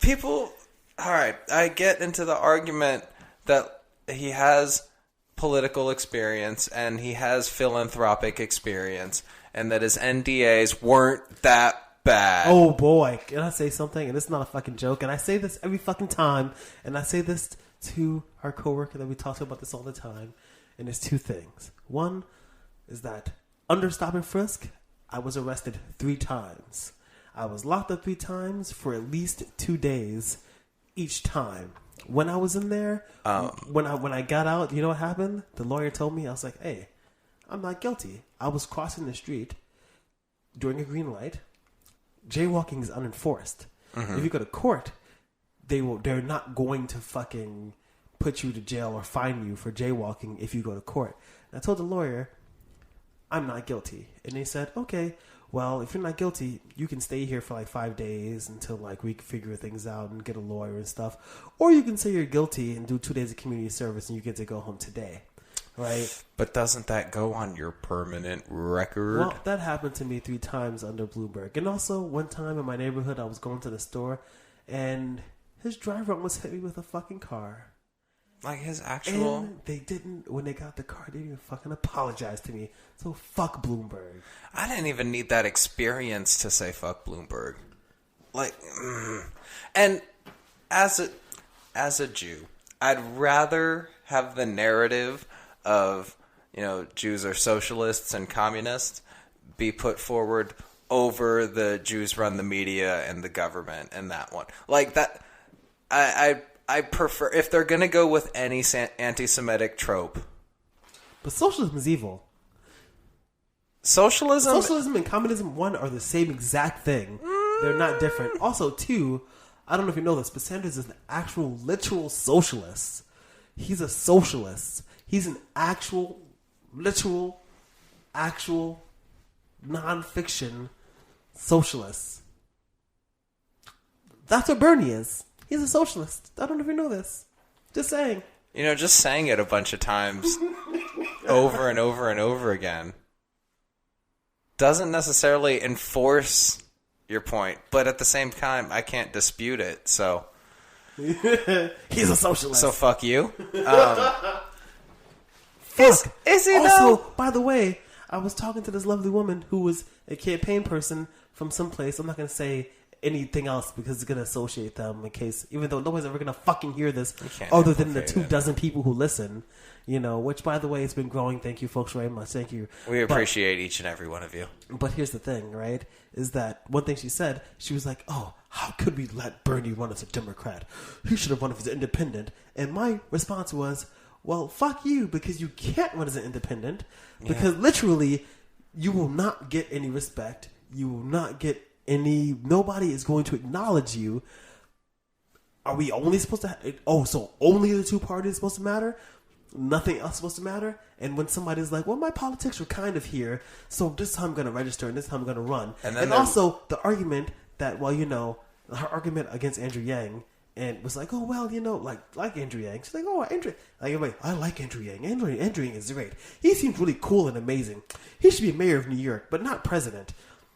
people. All right, I get into the argument that he has political experience and he has philanthropic experience, and that his NDAs weren't that bad. Oh boy, can I say something? And it's not a fucking joke. And I say this every fucking time. And I say this to our coworker that we talk about this all the time. And there's 2 things. One is that under stop and frisk, I was arrested 3 times. I was locked up 3 times for at least 2 days each time. When I was in there, when I got out, you know what happened? The lawyer told me, I was like, hey, I'm not guilty. I was crossing the street during a green light. Jaywalking is unenforced. Mm-hmm. If you go to court, they're not going to fucking put you to jail or fine you for jaywalking if you go to court. And I told the lawyer, I'm not guilty. And they said, okay, well, if you're not guilty, you can stay here for like 5 days until like we can figure things out and get a lawyer and stuff. Or you can say you're guilty and do 2 days of community service and you get to go home today. Right? But doesn't that go on your permanent record? Well, that happened to me 3 times under Bloomberg. And also, one time in my neighborhood, I was going to the store, and his driver almost hit me with a fucking car. Like his actual... And they didn't, when they got the car, they didn't even fucking apologize to me. So fuck Bloomberg. I didn't even need that experience to say fuck Bloomberg. Like, and as a Jew, I'd rather have the narrative of, Jews are socialists and communists be put forward over the Jews run the media and the government and that one. Like that, I prefer, if they're gonna go with any anti-Semitic trope. But socialism is evil. Socialism and communism, one, are the same exact thing. They're not different. Also, two, I don't know if you know this, but Sanders is an actual, literal socialist. He's a socialist. He's an actual, literal, actual, non-fiction socialist. That's what Bernie is. He's a socialist. I don't know if you know this. Just saying. Just saying it a bunch of times over and over and over again doesn't necessarily enforce your point, but at the same time, I can't dispute it, so... He's a socialist. So fuck you. Is he also, though? By the way, I was talking to this lovely woman who was a campaign person from someplace. I'm not going to say anything else because it's going to associate them in case, even though nobody's ever going to fucking hear this other than the 24 people who listen, which, by the way, has been growing. Thank you, folks, very much. Thank you. We appreciate each and every one of you. But here's the thing, right, is that one thing she said, she was like, oh, how could we let Bernie run as a Democrat? He should have run as an independent. And my response was, well, fuck you, because you can't run as an independent, because literally you will not get any respect. You will not get nobody is going to acknowledge you. Are we only supposed to so only the two parties supposed to matter? Nothing else supposed to matter? And when somebody's like, well, my politics are kind of here, so this time I'm going to register and this time I'm going to run. And also the argument that, her argument against Andrew Yang, and was like, oh, well, like Andrew Yang. She's like, oh, Andrew. I like Andrew Yang. Andrew Yang is great. He seems really cool and amazing. He should be mayor of New York, but not president.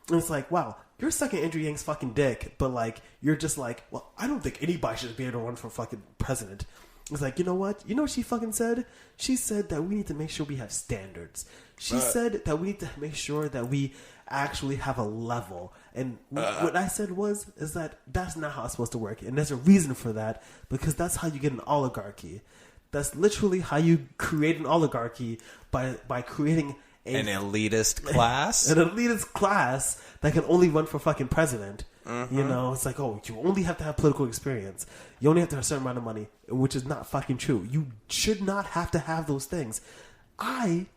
And it's like, wow, you're sucking Andrew Yang's fucking dick, but you're just like, well, I don't think anybody should be able to run for fucking president. It's like, you know what? You know what she fucking said? She said that we need to make sure we have standards. She said that we need to make sure that we actually have a level. And what I said is that that's not how it's supposed to work. And there's a reason for that, because that's how you get an oligarchy. That's literally how you create an oligarchy, by creating an elitist class? An elitist class that can only run for fucking president. Mm-hmm. It's like, oh, you only have to have political experience. You only have to have a certain amount of money, which is not fucking true. You should not have to have those things.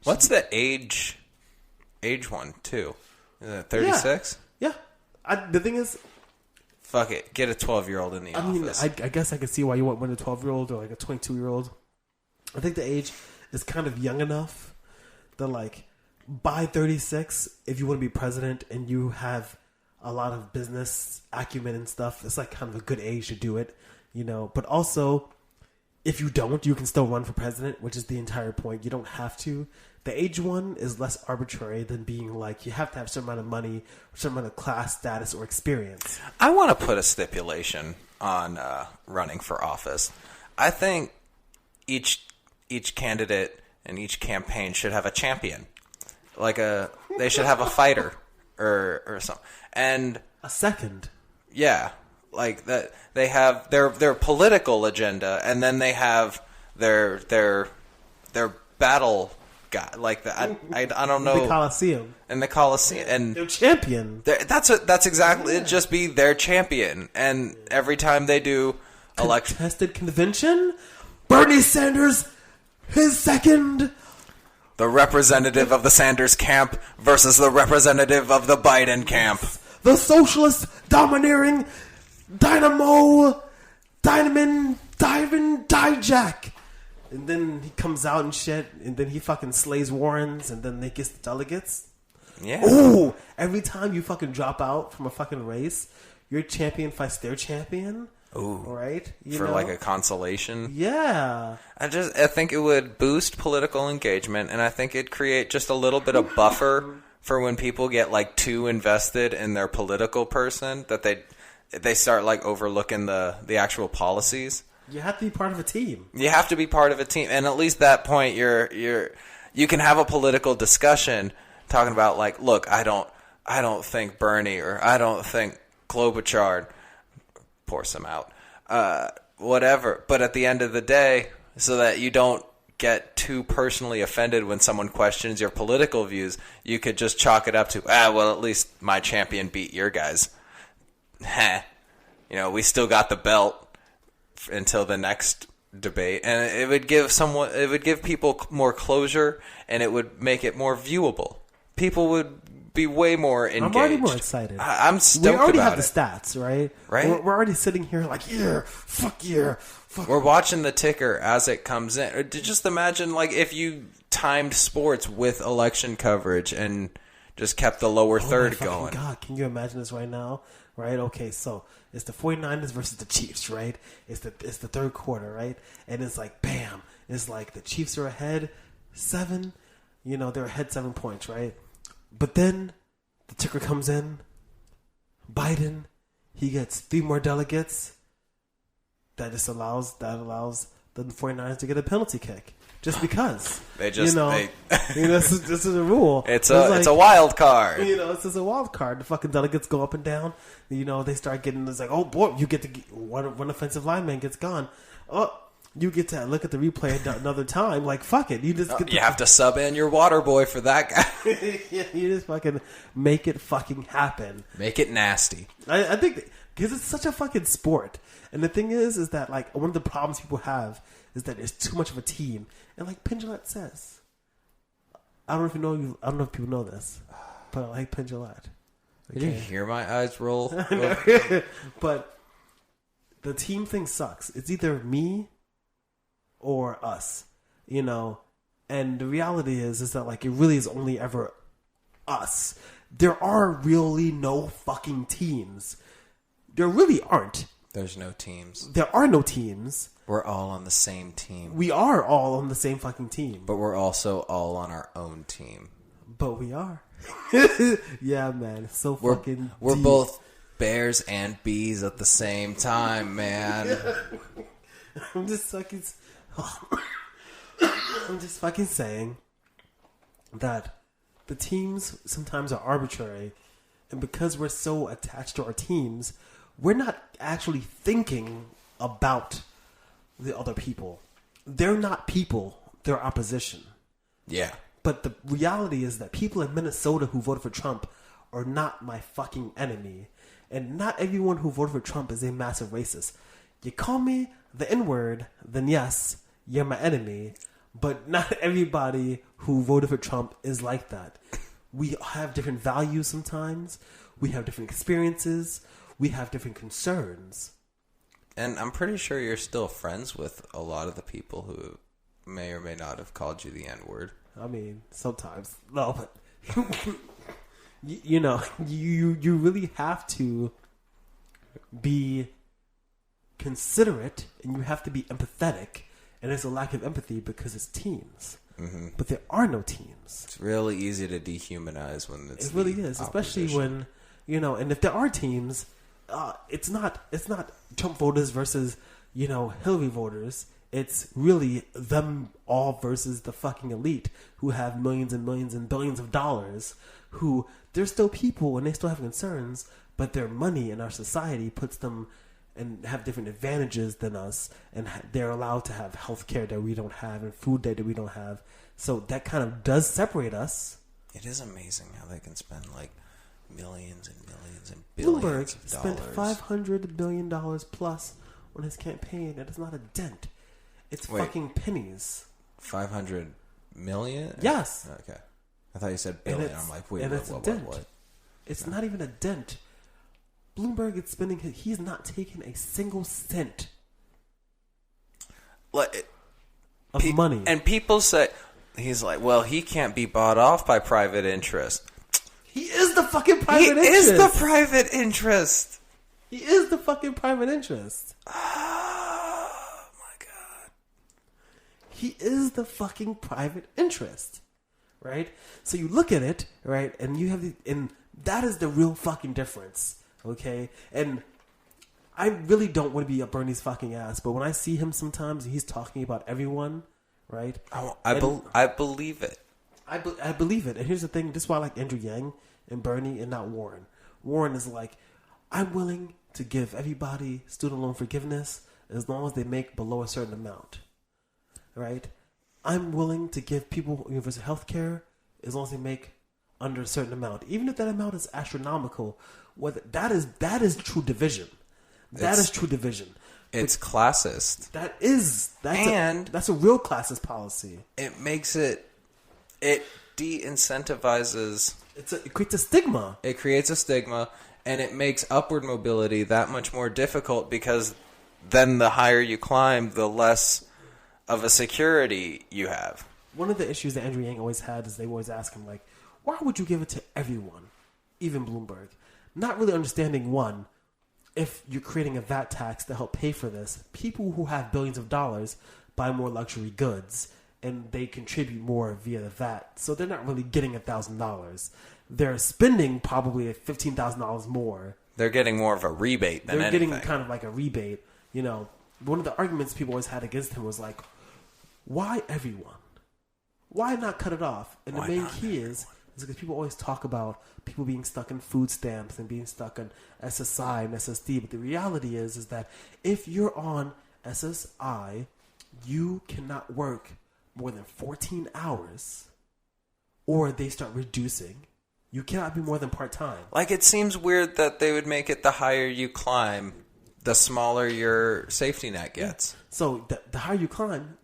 What's the age one, too? Is it 36? Yeah. The thing is... Fuck it. Get a 12-year-old in the office. I guess I could see why you want one, a 12-year-old or like a 22-year-old. I think the age is kind of young enough that, by 36, if you want to be president and you have a lot of business acumen and stuff, it's kind of a good age to do it, But also, if you don't, you can still run for president, which is the entire point. You don't have to. The age one is less arbitrary than being you have to have a certain amount of money, or a certain amount of class status or experience. I want to put a stipulation on running for office. I think each candidate and each campaign should have a champion. They should have a fighter or something. And a second. Yeah. That they have their political agenda, and then they have their battle guy. I don't know. The Coliseum. And the Coliseum. And their champion. That's exactly it'd just be their champion. And every time they do contested convention, Bernie Sanders, his second. The representative of the Sanders camp versus the representative of the Biden camp. The socialist domineering Dynamo Dijack. And then he comes out and shit, and then he fucking slays Warrens, and then they get the delegates. Yeah. Ooh! Every time you fucking drop out from a fucking race, your champion fights their champion. Ooh. Right? For a consolation. Yeah. I think it would boost political engagement, and I think it'd create just a little bit of buffer for when people get too invested in their political person that they start overlooking the actual policies. You have to be part of a team. You have to be part of a team, and at least that point you can have a political discussion talking about look, I don't think Bernie or I don't think Klobuchar, pour some out, whatever. But at the end of the day, so that you don't get too personally offended when someone questions your political views, you could just chalk it up to, well, at least my champion beat your guys. We still got the belt. until the next debate, and it would give people more closure, and it would make it more viewable. People would be way more engaged. I'm already more excited. I'm stoked about it. We already have the stats, right? Right? We're already sitting here like, yeah, fuck yeah. Fuck. We're watching the ticker as it comes in. Or just imagine, like, if you timed sports with election coverage and just kept the lower third going. God, can you imagine this right now? Right? Okay, so it's the 49ers versus the Chiefs, right? It's the third quarter, right? And it's like, bam. It's like the Chiefs are ahead 7. They're ahead 7 points, right? But then the ticker comes in. Biden, he gets 3 more delegates. That allows the 49ers to get a penalty kick. Just because. They just, this is a rule. It's a wild card. It's just a wild card. The fucking delegates go up and down. They start getting, it's like, oh boy, you get to, one offensive lineman gets gone. Oh, you get to look at the replay another time. Like, fuck it. You just get you have to sub in your water boy for that guy. Yeah, you just fucking make it fucking happen. Make it nasty. I think, because it's such a fucking sport. And the thing is that, like, one of the problems people have is that there's too much of a team. And like Penn Jillette says, I don't know if people know this, but I like Penn Jillette. Okay. Did you hear my eyes roll? But the team thing sucks. It's either me or us, And the reality is that, like, it really is only ever us. There are really no fucking teams. There really aren't. There's no teams. There are no teams. We're all on the same team. We are all on the same fucking team. But we're also all on our own team. But we are. Yeah, man. It's so fucking We're deep. both bears and bees at the same time, man. I'm just fucking saying that the teams sometimes are arbitrary. And because we're so attached to our teams, we're not actually thinking about the other people. They're not people. They're opposition. Yeah. But the reality is that people in Minnesota who voted for Trump are not my fucking enemy. And not everyone who voted for Trump is a massive racist. You call me the N-word, then yes, you're my enemy. But not everybody who voted for Trump is like that. We have different values sometimes. We have different experiences. We have different concerns. And I'm pretty sure you're still friends with a lot of the people who may or may not have called you the N-word. I mean, sometimes. No, but you really have to be considerate and you have to be empathetic. And there's a lack of empathy because it's teams. Mm-hmm. But there are no teams. It's really easy to dehumanize when it's It really is, especially when, and if there are teams, it's not Trump voters versus, Hillary voters. It's really them all versus the fucking elite who have millions and millions and billions of dollars, who they're still people and they still have concerns, but their money in our society puts them and have different advantages than us, and they're allowed to have health care that we don't have and food that we don't have. So that kind of does separate us. It is amazing how they can spend like millions and millions and billions Bloomberg of dollars. spent $500 billion plus on his campaign. That is not a dent. It's fucking pennies. 500 million? Yes. Okay. I thought you said billion. I'm like, wait, what? It's not even a dent. Bloomberg is spending, he's not taking a single cent of money. And people say, he's like, well, he can't be bought off by private interest. He is the fucking private interest. He is the private interest. He is the fucking private interest. Oh, my God. He is the fucking private interest. Right? So you look at it, right, and you have and that is the real fucking difference. Okay? And I really don't want to be up Bernie's fucking ass, but when I see him sometimes, he's talking about everyone, right? I believe it. I believe it. And here's the thing. This is why I like Andrew Yang and Bernie and not Warren. Warren is like, I'm willing to give everybody student loan forgiveness as long as they make below a certain amount. Right? I'm willing to give people universal health care as long as they make under a certain amount. Even if that amount is astronomical, that is true division. That is true division. It's classist. That's a real classist policy. It makes it de-incentivizes. It creates a stigma. It creates a stigma, and it makes upward mobility that much more difficult because then the higher you climb, the less of a security you have. One of the issues that Andrew Yang always had is they always ask him, like, why would you give it to everyone, even Bloomberg? Not really understanding, one, if you're creating a VAT tax to help pay for this, people who have billions of dollars buy more luxury goods, and they contribute more via the VAT. So they're not really getting $1,000. They're spending probably $15,000 more. They're getting more of a rebate than anything. They're getting kind of like a rebate. You know, one of the arguments people always had against him was like, why everyone? Why not cut it off? And the main key is because people always talk about people being stuck in food stamps and being stuck in SSI and SSD. But the reality is that if you're on SSI, you cannot work more than 14 hours or they start reducing. You cannot be more than part-time. Like, it seems weird that they would make it the higher you climb, the smaller your safety net gets. So the higher you climb,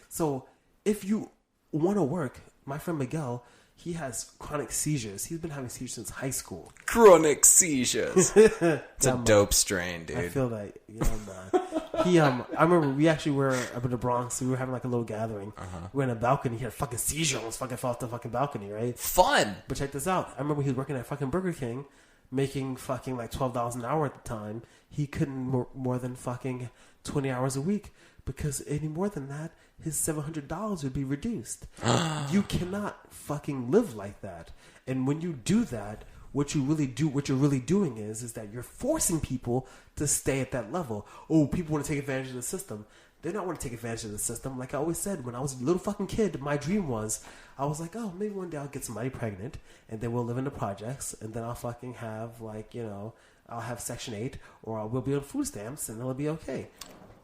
so if you want to work, my friend Miguel, he has chronic seizures. He's been having seizures since high school. Chronic seizures. It's a dope strain, dude. I feel that. I remember we actually were up in the Bronx. We were having like a little gathering. We were in a balcony. He had a fucking seizure. Almost fucking fell off the fucking balcony, right? Fun. But check this out. I remember he was working at fucking Burger King, making fucking like $12 an hour at the time. He couldn't more than fucking 20 hours a week because any more than that, his $700 would be reduced. You cannot fucking live like that. And when you do that, what you're really doing is that you're forcing people to stay at that level. Oh, people want to take advantage of the system. They don't want to take advantage of the system. Like I always said, when I was a little fucking kid, my dream was, I was like, oh, maybe one day I'll get somebody pregnant, and then we'll live in the projects, and then I'll fucking have I'll have Section 8, or we'll be on food stamps, and it'll be okay.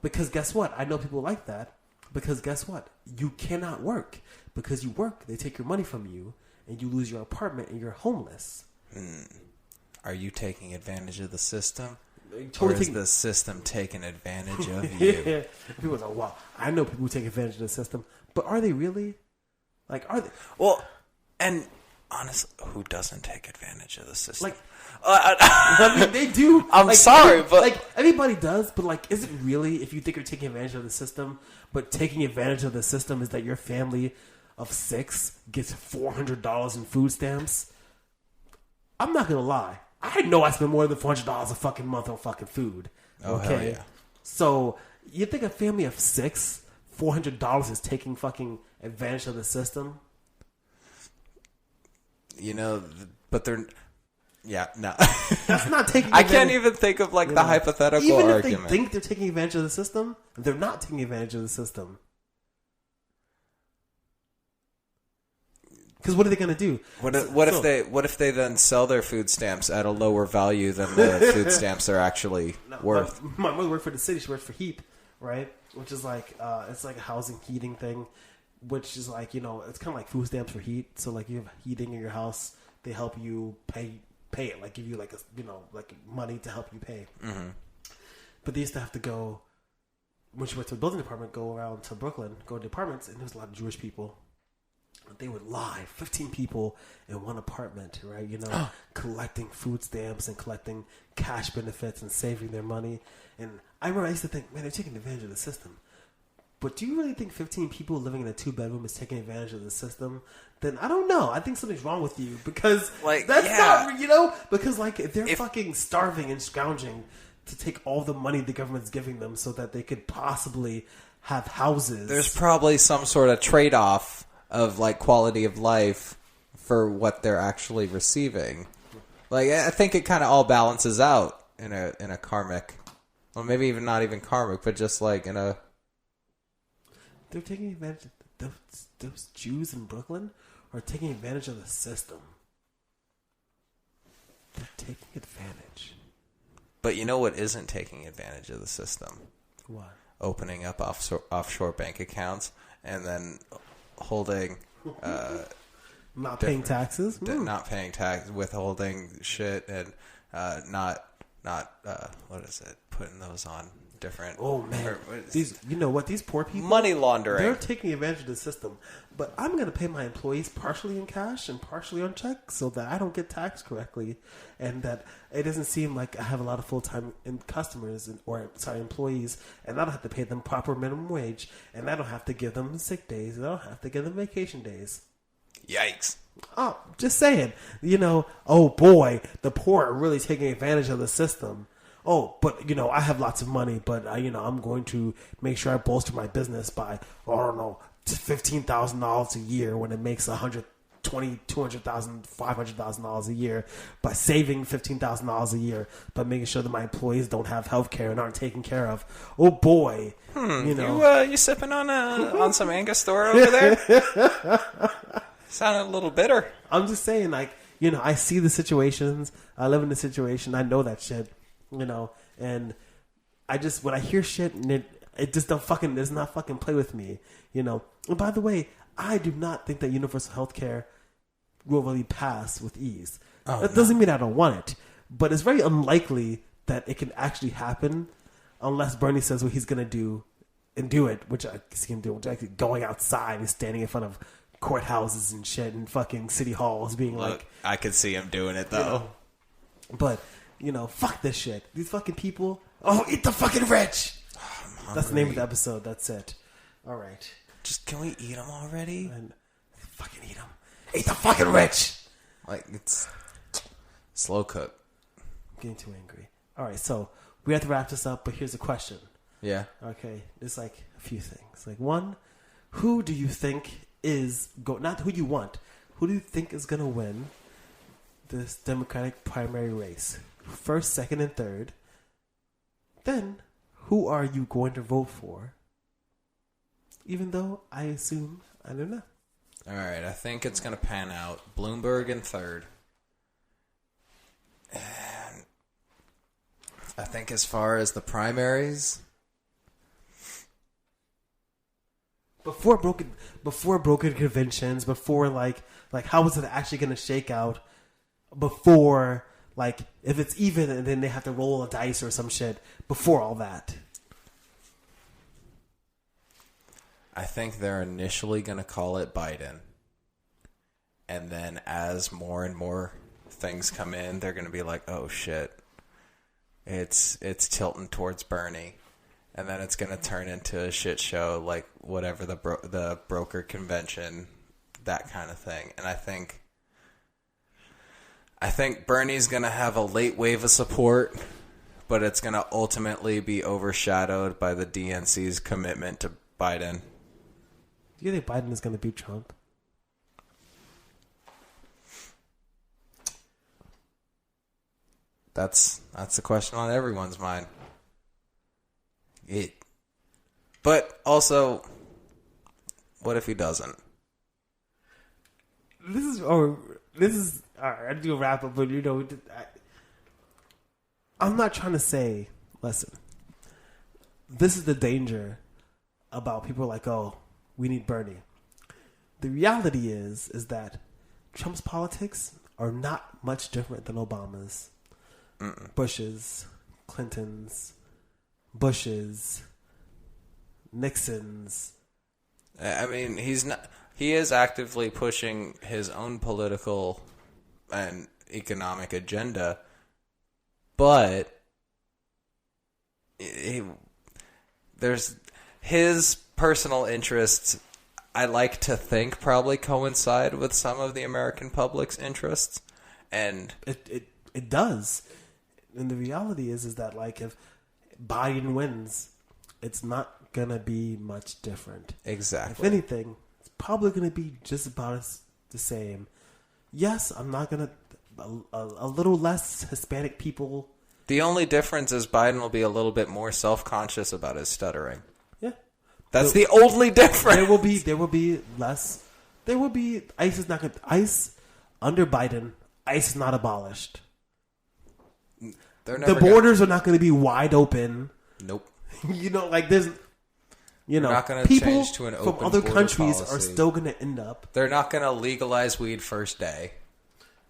Because guess what? I know people like that. Because guess what? You cannot work. Because you work, they take your money from you, and you lose your apartment, and you're homeless. Are you taking advantage of the system? Totally or is the system taking advantage of you? Yeah. People say, wow, I know people who take advantage of the system. But are they really? Like, are they? Well, and honestly, who doesn't take advantage of the system? Like, I mean, they do. I'm sorry, but like everybody does. But like, is it really? If you think you're taking advantage of the system, but taking advantage of the system is that your family of 6 gets $400 in food stamps. I'm not gonna lie. I know I spend more than $400 a fucking month on fucking food. Okay. Hell yeah. So you think a family of 6, $400 is taking fucking advantage of the system? But they're. Yeah, no. That's not taking advantage. I can't even think of the hypothetical even argument. Even if they think they're taking advantage of the system, they're not taking advantage of the system. Because what are they going to do? What if they then sell their food stamps at a lower value than the food stamps are actually worth? My mother worked for the city. She worked for HEAP, right? Which is like it's like a housing heating thing, which is like it's kind of like food stamps for heat. So like you have heating in your house, they help you pay it, like give you like like money to help you pay. Mm-hmm. But they used to have to go when she went to the building department, go around to Brooklyn, go to apartments, and there was a lot of Jewish people. They would lie, 15 people in one apartment, right? Collecting food stamps and collecting cash benefits and saving their money. And I remember I used to think, man, they're taking advantage of the system. But do you really think 15 people living in a 2-bedroom is taking advantage of the system? Then I don't know. I think something's wrong with you because not, because if they're fucking starving and scrounging to take all the money the government's giving them so that they could possibly have houses. There's probably some sort of trade-off of quality of life for what they're actually receiving. I think it kind of all balances out in a karmic, well, maybe even not even karmic, but just in a. They're taking advantage. Those Jews in Brooklyn are taking advantage of the system. They're taking advantage. But you know what isn't taking advantage of the system? What? Opening up offshore bank accounts and then holding not paying taxes, not paying tax, withholding shit, and not what is it, putting those on different. Oh man, these poor people, money laundering. They're taking advantage of the system. But I'm going to pay my employees partially in cash and partially on check, so that I don't get taxed correctly, and that it doesn't seem like I have a lot of full-time customers employees, and I don't have to pay them proper minimum wage, and I don't have to give them sick days, and I don't have to give them vacation days. Yikes. Oh, just saying. Oh boy, the poor are really taking advantage of the system. Oh, but I have lots of money, but I'm going to make sure I bolster my business by, I don't know, $15,000 a year when it makes $120,000, $200,000, $500,000 a year, by saving $15,000 a year, by making sure that my employees don't have health care and aren't taken care of. Oh boy, you sipping on some Angostura over there? Sounded a little bitter. I'm just saying, I see the situations. I live in the situation. I know that shit. And I just, when I hear shit and it just does not fucking play with me, And by the way, I do not think that universal health care will really pass with ease. That doesn't mean I don't want it, but it's very unlikely that it can actually happen unless Bernie says what he's going to do and do it, which I see him doing, actually going outside and standing in front of courthouses and shit and fucking city halls being like... I could see him doing it, though. But... fuck this shit. These fucking people. Oh, eat the fucking rich. That's the name of the episode. That's it. All right. Just, can we eat them already? And fucking eat them. Eat the fucking rich. It's slow cook. I'm getting too angry. All right, so we have to wrap this up, but here's a question. Yeah. Okay, there's a few things. One, who do you think is not who you want? Who do you think is gonna win this Democratic primary race? First, second, and third. Then, who are you going to vote for? Even though I assume, I don't know. All right, I think it's going to pan out. Bloomberg in third. And I think as far as the primaries... Before broken conventions, before how is it actually going to shake out? Before, if it's even and then they have to roll a dice or some shit, before all that. I think they're initially going to call it Biden. And then as more and more things come in, they're going to be like, oh shit, it's tilting towards Bernie. And then it's going to turn into a shit show, like whatever the broker convention, that kind of thing. And I think Bernie's going to have a late wave of support, but it's going to ultimately be overshadowed by the DNC's commitment to Biden. Do you think Biden is going to beat Trump? That's the question on everyone's mind. But also, what if he doesn't? This is all right. I do a wrap up, but I'm not trying to say. Listen, this is the danger about people like, oh, we need Bernie. The reality is that Trump's politics are not much different than Obama's, Bush's, Clinton's, Bush's, Nixon's. I mean, he is actively pushing his own political and economic agenda, but there's his personal interests, I like to think, probably coincide with some of the American public's interests, and it does. And the reality is that if Biden wins, it's not gonna be much different. Exactly. If anything, it's probably gonna be just about the same. Yes, I'm not gonna a little less Hispanic people. The only difference is Biden will be a little bit more self-conscious about his stuttering. Yeah. That's the only difference. There will be less. There will be ICE under Biden. ICE is not abolished. The borders are not going to be wide open. Nope. There's. Not going to people change to an open from other countries policy. Are still going to end up. They're not going to legalize weed first day.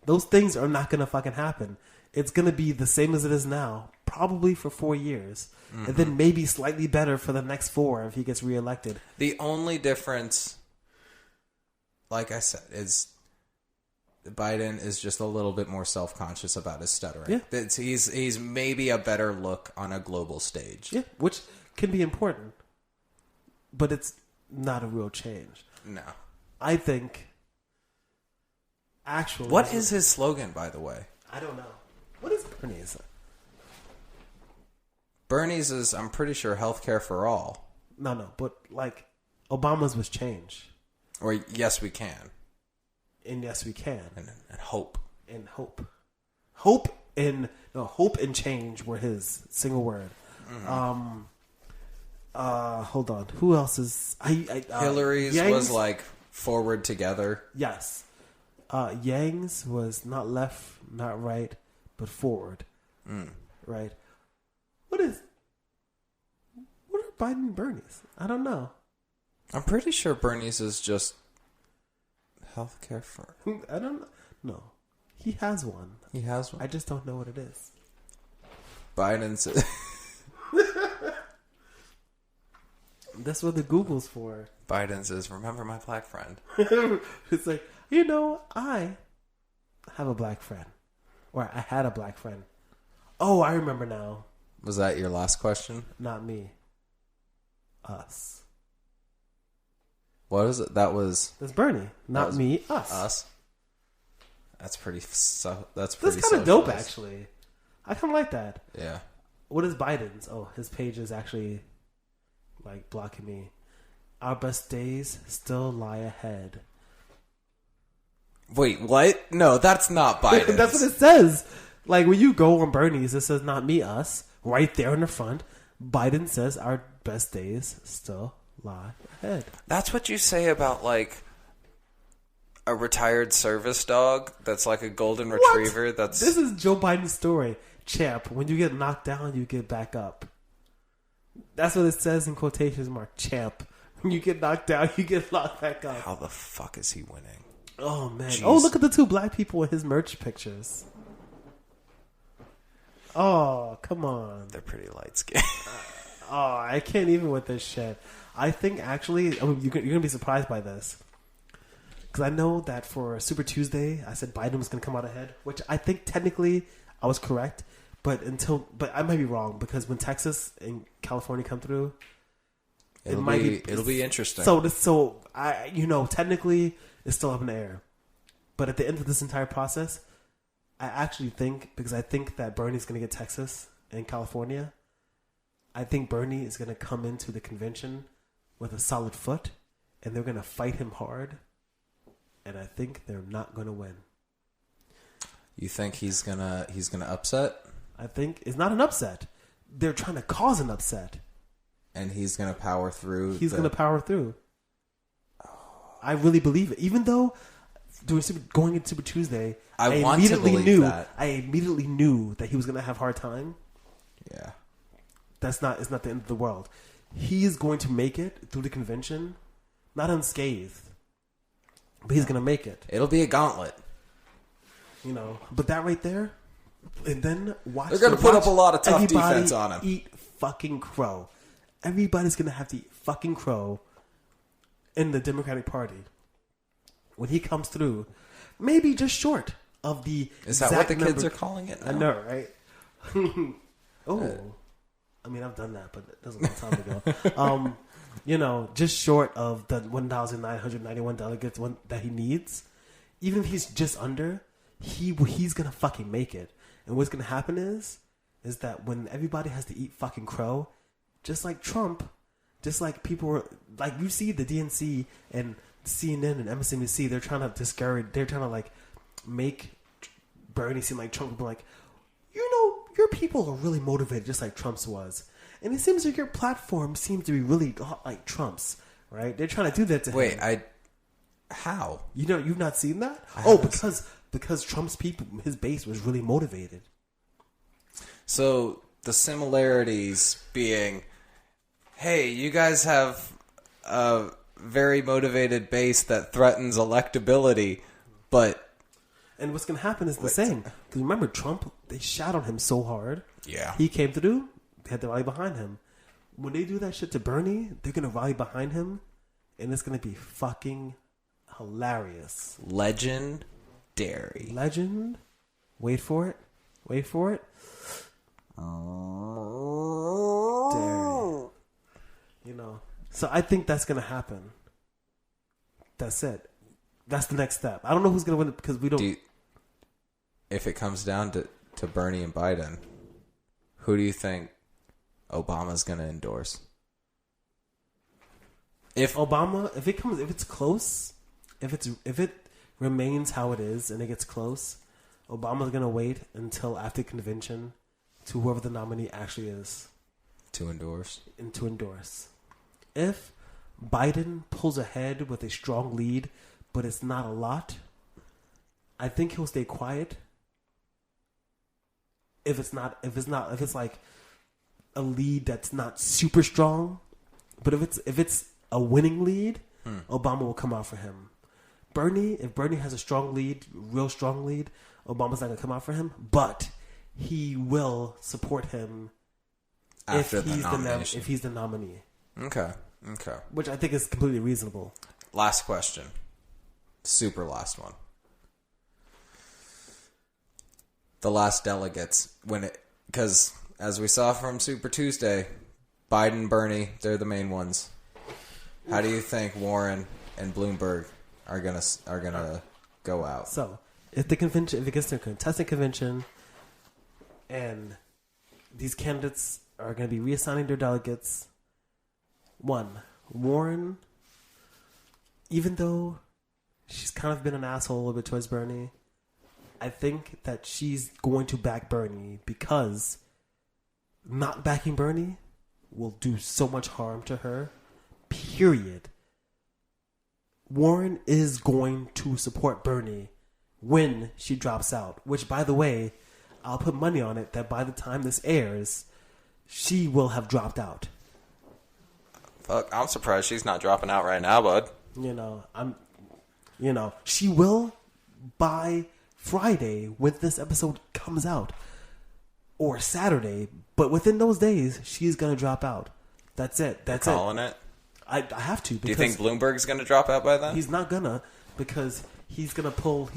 Those things are not going to fucking happen. it's going to be the same as it is now, probably for 4 years. And then maybe slightly better for the next 4 if he gets reelected. The only difference, like I said, is Biden is just a little bit more self-conscious about his stuttering. Yeah. He's maybe a better look on a global stage. Yeah, which can be important. But it's not a real change. No. I think, actually... What is his slogan, by the way? I don't know. What is Bernie's? Bernie's is, I'm pretty sure, healthcare for all. No, but like Obama's was change. Or yes, we can. And yes, we can. And hope. And hope. Hope and change were his single word. Hold on. Who else is... Hillary's Yang's was like forward together. Yes. Yang's was not left, not right, but forward. Right. What are Biden and Bernie's? I don't know. I'm pretty sure Bernie's is just healthcare for... I don't know. No. He has one. He has one? I just don't know what it is. Biden's... That's what the Google's for. Biden's is remember my black friend. It's like, I have a black friend. Or I had a black friend. Oh, I remember now. Was that your last question? Not me. Us. What is it? That's Bernie. Not me. Us. Us. That's pretty. That's kind of dope, actually. I kind of like that. Yeah. What is Biden's? Oh, his page is actually like blocking me. Our best days still lie ahead. Wait, what? No, that's not Biden's. That's what it says. Like when you go on Bernie's, it says not me, us, right there in the front. Biden says our best days still lie ahead. That's what you say about like a retired service dog that's like a golden retriever. This is Joe Biden's story. Champ, when you get knocked down, you get back up. That's what it says in quotations mark. Champ, when you get knocked down, you get knocked back up. How the fuck is he winning? Oh man! Jeez. Oh, look at the 2 black people in his merch pictures. Oh, come on. They're pretty light skinned. Oh, I can't even with this shit. I think actually, you're going to be surprised by this. Because I know that for Super Tuesday, I said Biden was going to come out ahead, which I think technically I was correct. But I might be wrong because when Texas and California come through, it'll be interesting. So I technically it's still up in the air. But at the end of this entire process, I actually think, because I think that Bernie's going to get Texas and California, I think Bernie is going to come into the convention with a solid foot, and they're going to fight him hard, and I think they're not going to win. You think he's gonna upset? I think it's not an upset. They're trying to cause an upset. And he's going to power through? He's going to power through. I really believe it. Even though going into Super Tuesday, I immediately knew that he was going to have a hard time. Yeah. It's not the end of the world. He is going to make it through the convention, not unscathed, but he's going to make it. It'll be a gauntlet. But that right there, and then watch. They're going to put up a lot of tough defense on him. Eat fucking crow. Everybody's going to have to eat fucking crow in the Democratic Party when he comes through. Maybe just short of the. Is that what the kids are calling it now? I know, right? I mean, I've done that, but that was a long time ago. Just short of the 1,991 delegates that he needs. Even if he's just under, he's gonna fucking make it. And what's gonna happen is that when everybody has to eat fucking crow, just like Trump, just like people were like, you see the DNC and CNN and MSNBC, they're trying to discourage, they're trying to like make Bernie seem like Trump, like, your people are really motivated just like Trump's was. And it seems like your platform seems to be really like Trump's, right? They're trying to do that to him. Wait, how? You've not seen that? Because Trump's people, his base was really motivated. So the similarities being, hey, you guys have a very motivated base that threatens electability, but And what's going to happen is the same. Because remember, Trump, they shot on him so hard. Yeah. He came through, they had to rally behind him. When they do that shit to Bernie, they're going to rally behind him, and it's going to be fucking hilarious. Legendary. Legend. Wait for it. Wait for it. Dairy. You know. So I think that's going to happen. That's it. That's the next step. I don't know who's going to win it because we don't. If it comes down to Bernie and Biden, who do you think Obama's going to endorse? If it's close, if it remains how it is and it gets close, Obama's going to wait until after convention to whoever the nominee actually is. To endorse. If Biden pulls ahead with a strong lead, but it's not a lot, I think he'll stay quiet. If it's like a lead that's not super strong, but if it's a winning lead, Obama will come out for him. If Bernie has a strong lead, real strong lead, Obama's not gonna come out for him, but he will support him after if he's the nominee. Okay. Which I think is completely reasonable. Last question. Super last one. The last delegates, because as we saw from Super Tuesday, Biden, Bernie, they're the main ones. How do you think Warren and Bloomberg are gonna go out? So if it gets to a contested convention, and these candidates are going to be reassigning their delegates, Warren, even though she's kind of been an asshole a little bit towards Bernie, I think that she's going to back Bernie because not backing Bernie will do so much harm to her. Period. Warren is going to support Bernie when she drops out, which, by the way, I'll put money on it that by the time this airs, she will have dropped out. Fuck, I'm surprised she's not dropping out right now, bud. She will by Friday when this episode comes out, or Saturday, but within those days, she's going to drop out. That's it. That's You're calling it? I have to. Do you think Bloomberg's going to drop out by then? He's not gonna, because he's gonna pull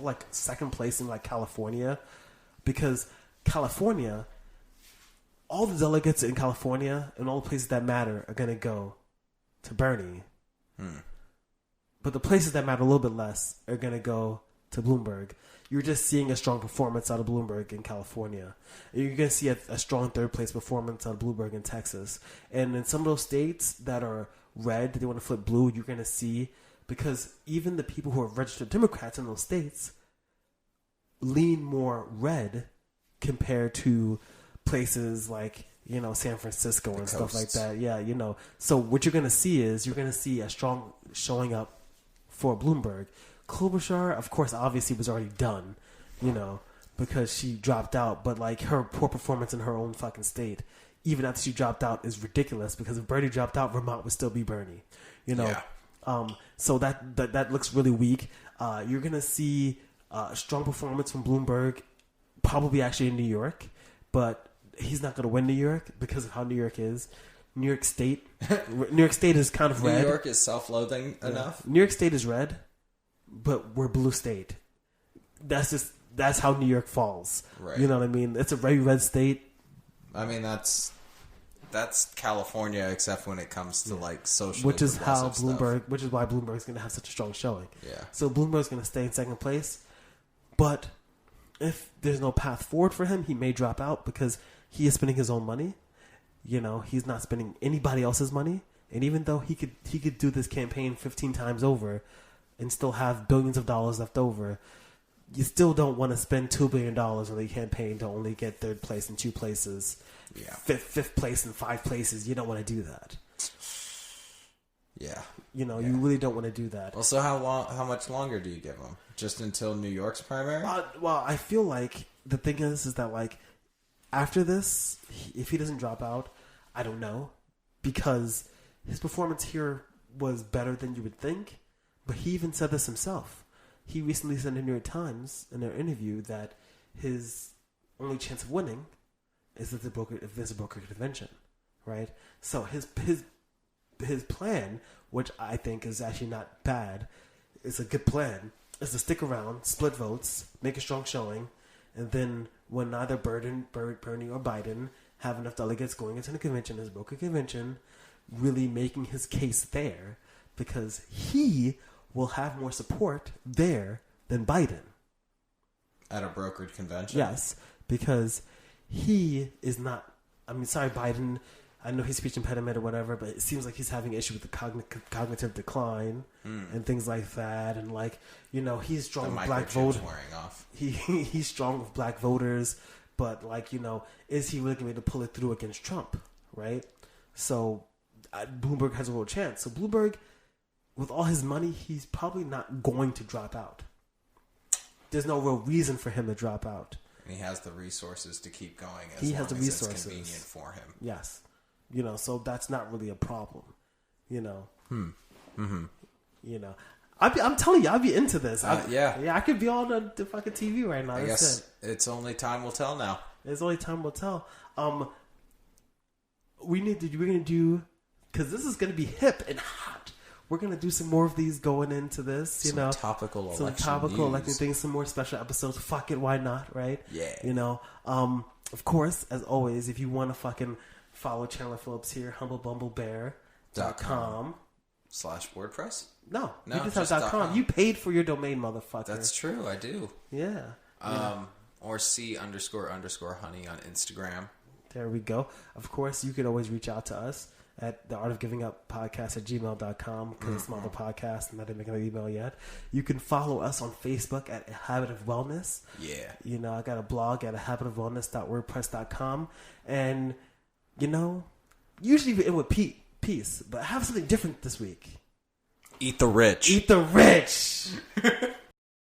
like second place in like California, because California, all the delegates in California and all the places that matter are gonna go to Bernie. But the places that matter a little bit less are gonna go to Bloomberg. You're just seeing a strong performance out of Bloomberg in California. You're going to see a strong third-place performance out of Bloomberg in Texas. And in some of those states that are red, they want to flip blue, you're going to see, because even the people who are registered Democrats in those states lean more red compared to places like, San Francisco and stuff like that. Yeah, So what you're going to see is you're going to see a strong showing up for Bloomberg. Klobuchar, of course, obviously was already done, because she dropped out. But like her poor performance in her own fucking state, even after she dropped out, is ridiculous. Because if Bernie dropped out, Vermont would still be Bernie, Yeah. So that looks really weak. You're gonna see a strong performance from Bloomberg, probably actually in New York, but he's not gonna win New York because of how New York is. New York State is kind of red. New York is self-loathing enough. New York State is red. But we're blue state. That's how New York falls. Right. You know what I mean? It's a very red state. I mean, that's California, except when it comes to like social. Which is why Bloomberg's going to have such a strong showing. Yeah. So Bloomberg's going to stay in second place, but if there's no path forward for him, he may drop out because he is spending his own money. He's not spending anybody else's money, and even though he could do this campaign 15 times over and still have billions of dollars left over, you still don't want to spend $2 billion on a campaign to only get third place in 2 places, fifth place in 5 places. You don't want to do that. Yeah. You really don't want to do that. Well, so how much longer do you give him? Just until New York's primary? Well, I feel like the thing is that like after this, if he doesn't drop out, I don't know, because his performance here was better than you would think. But he even said this himself. he recently said in the New York Times in an interview that his only chance of winning is if there's a broker convention, right? So his plan, which I think is actually not bad, is a good plan, is to stick around, split votes, make a strong showing, and then when neither Bernie or Biden have enough delegates going into the convention, his broker convention, really making his case there, because he will have more support there than Biden. At a brokered convention? Yes, because he is not... I mean, sorry, Biden... I know he's speech impediment or whatever, but it seems like he's having an issue with the cognitive decline and things like that. And like, you know, he's strong with black voters. Wearing off. He's strong with black voters, but like, you know, is he really going to pull it through against Trump, right? So Bloomberg has a real chance. So Bloomberg, with all his money, he's probably not going to drop out. There's no real reason for him to drop out. And he has the resources to keep going as he long has the as resources. it's convenient for him. Yes. You know, so that's not really a problem. You know. Mm-hmm. You know. I'm telling you, I'd be into this. Yeah, I could be on the fucking TV right now. I guess it's only time will tell now. It's only time will tell. We're going to do, because this is going to be hip and hot. We're going to do some more of these going into this, you know. Topical some topical election things, some more special episodes. Fuck it, why not, right? Yeah. You know, of course, as always, if you want to fucking follow Chandler Phillips here, humblebumblebear.com. /WordPress? No, No, you just have .com. You paid for your domain, motherfucker. That's true, I do. Yeah. Or C__honey on Instagram. There we go. Of course, you can always reach out to us at theartofgivinguppodcast@gmail.com because it's another podcast and I didn't make an email yet. You can follow us on Facebook at A Habit of Wellness. Yeah. You know, I got a blog at ahabitofwellness.wordpress.com. And, you know, usually we end with peace, but have something different this week. Eat the rich. Eat the rich!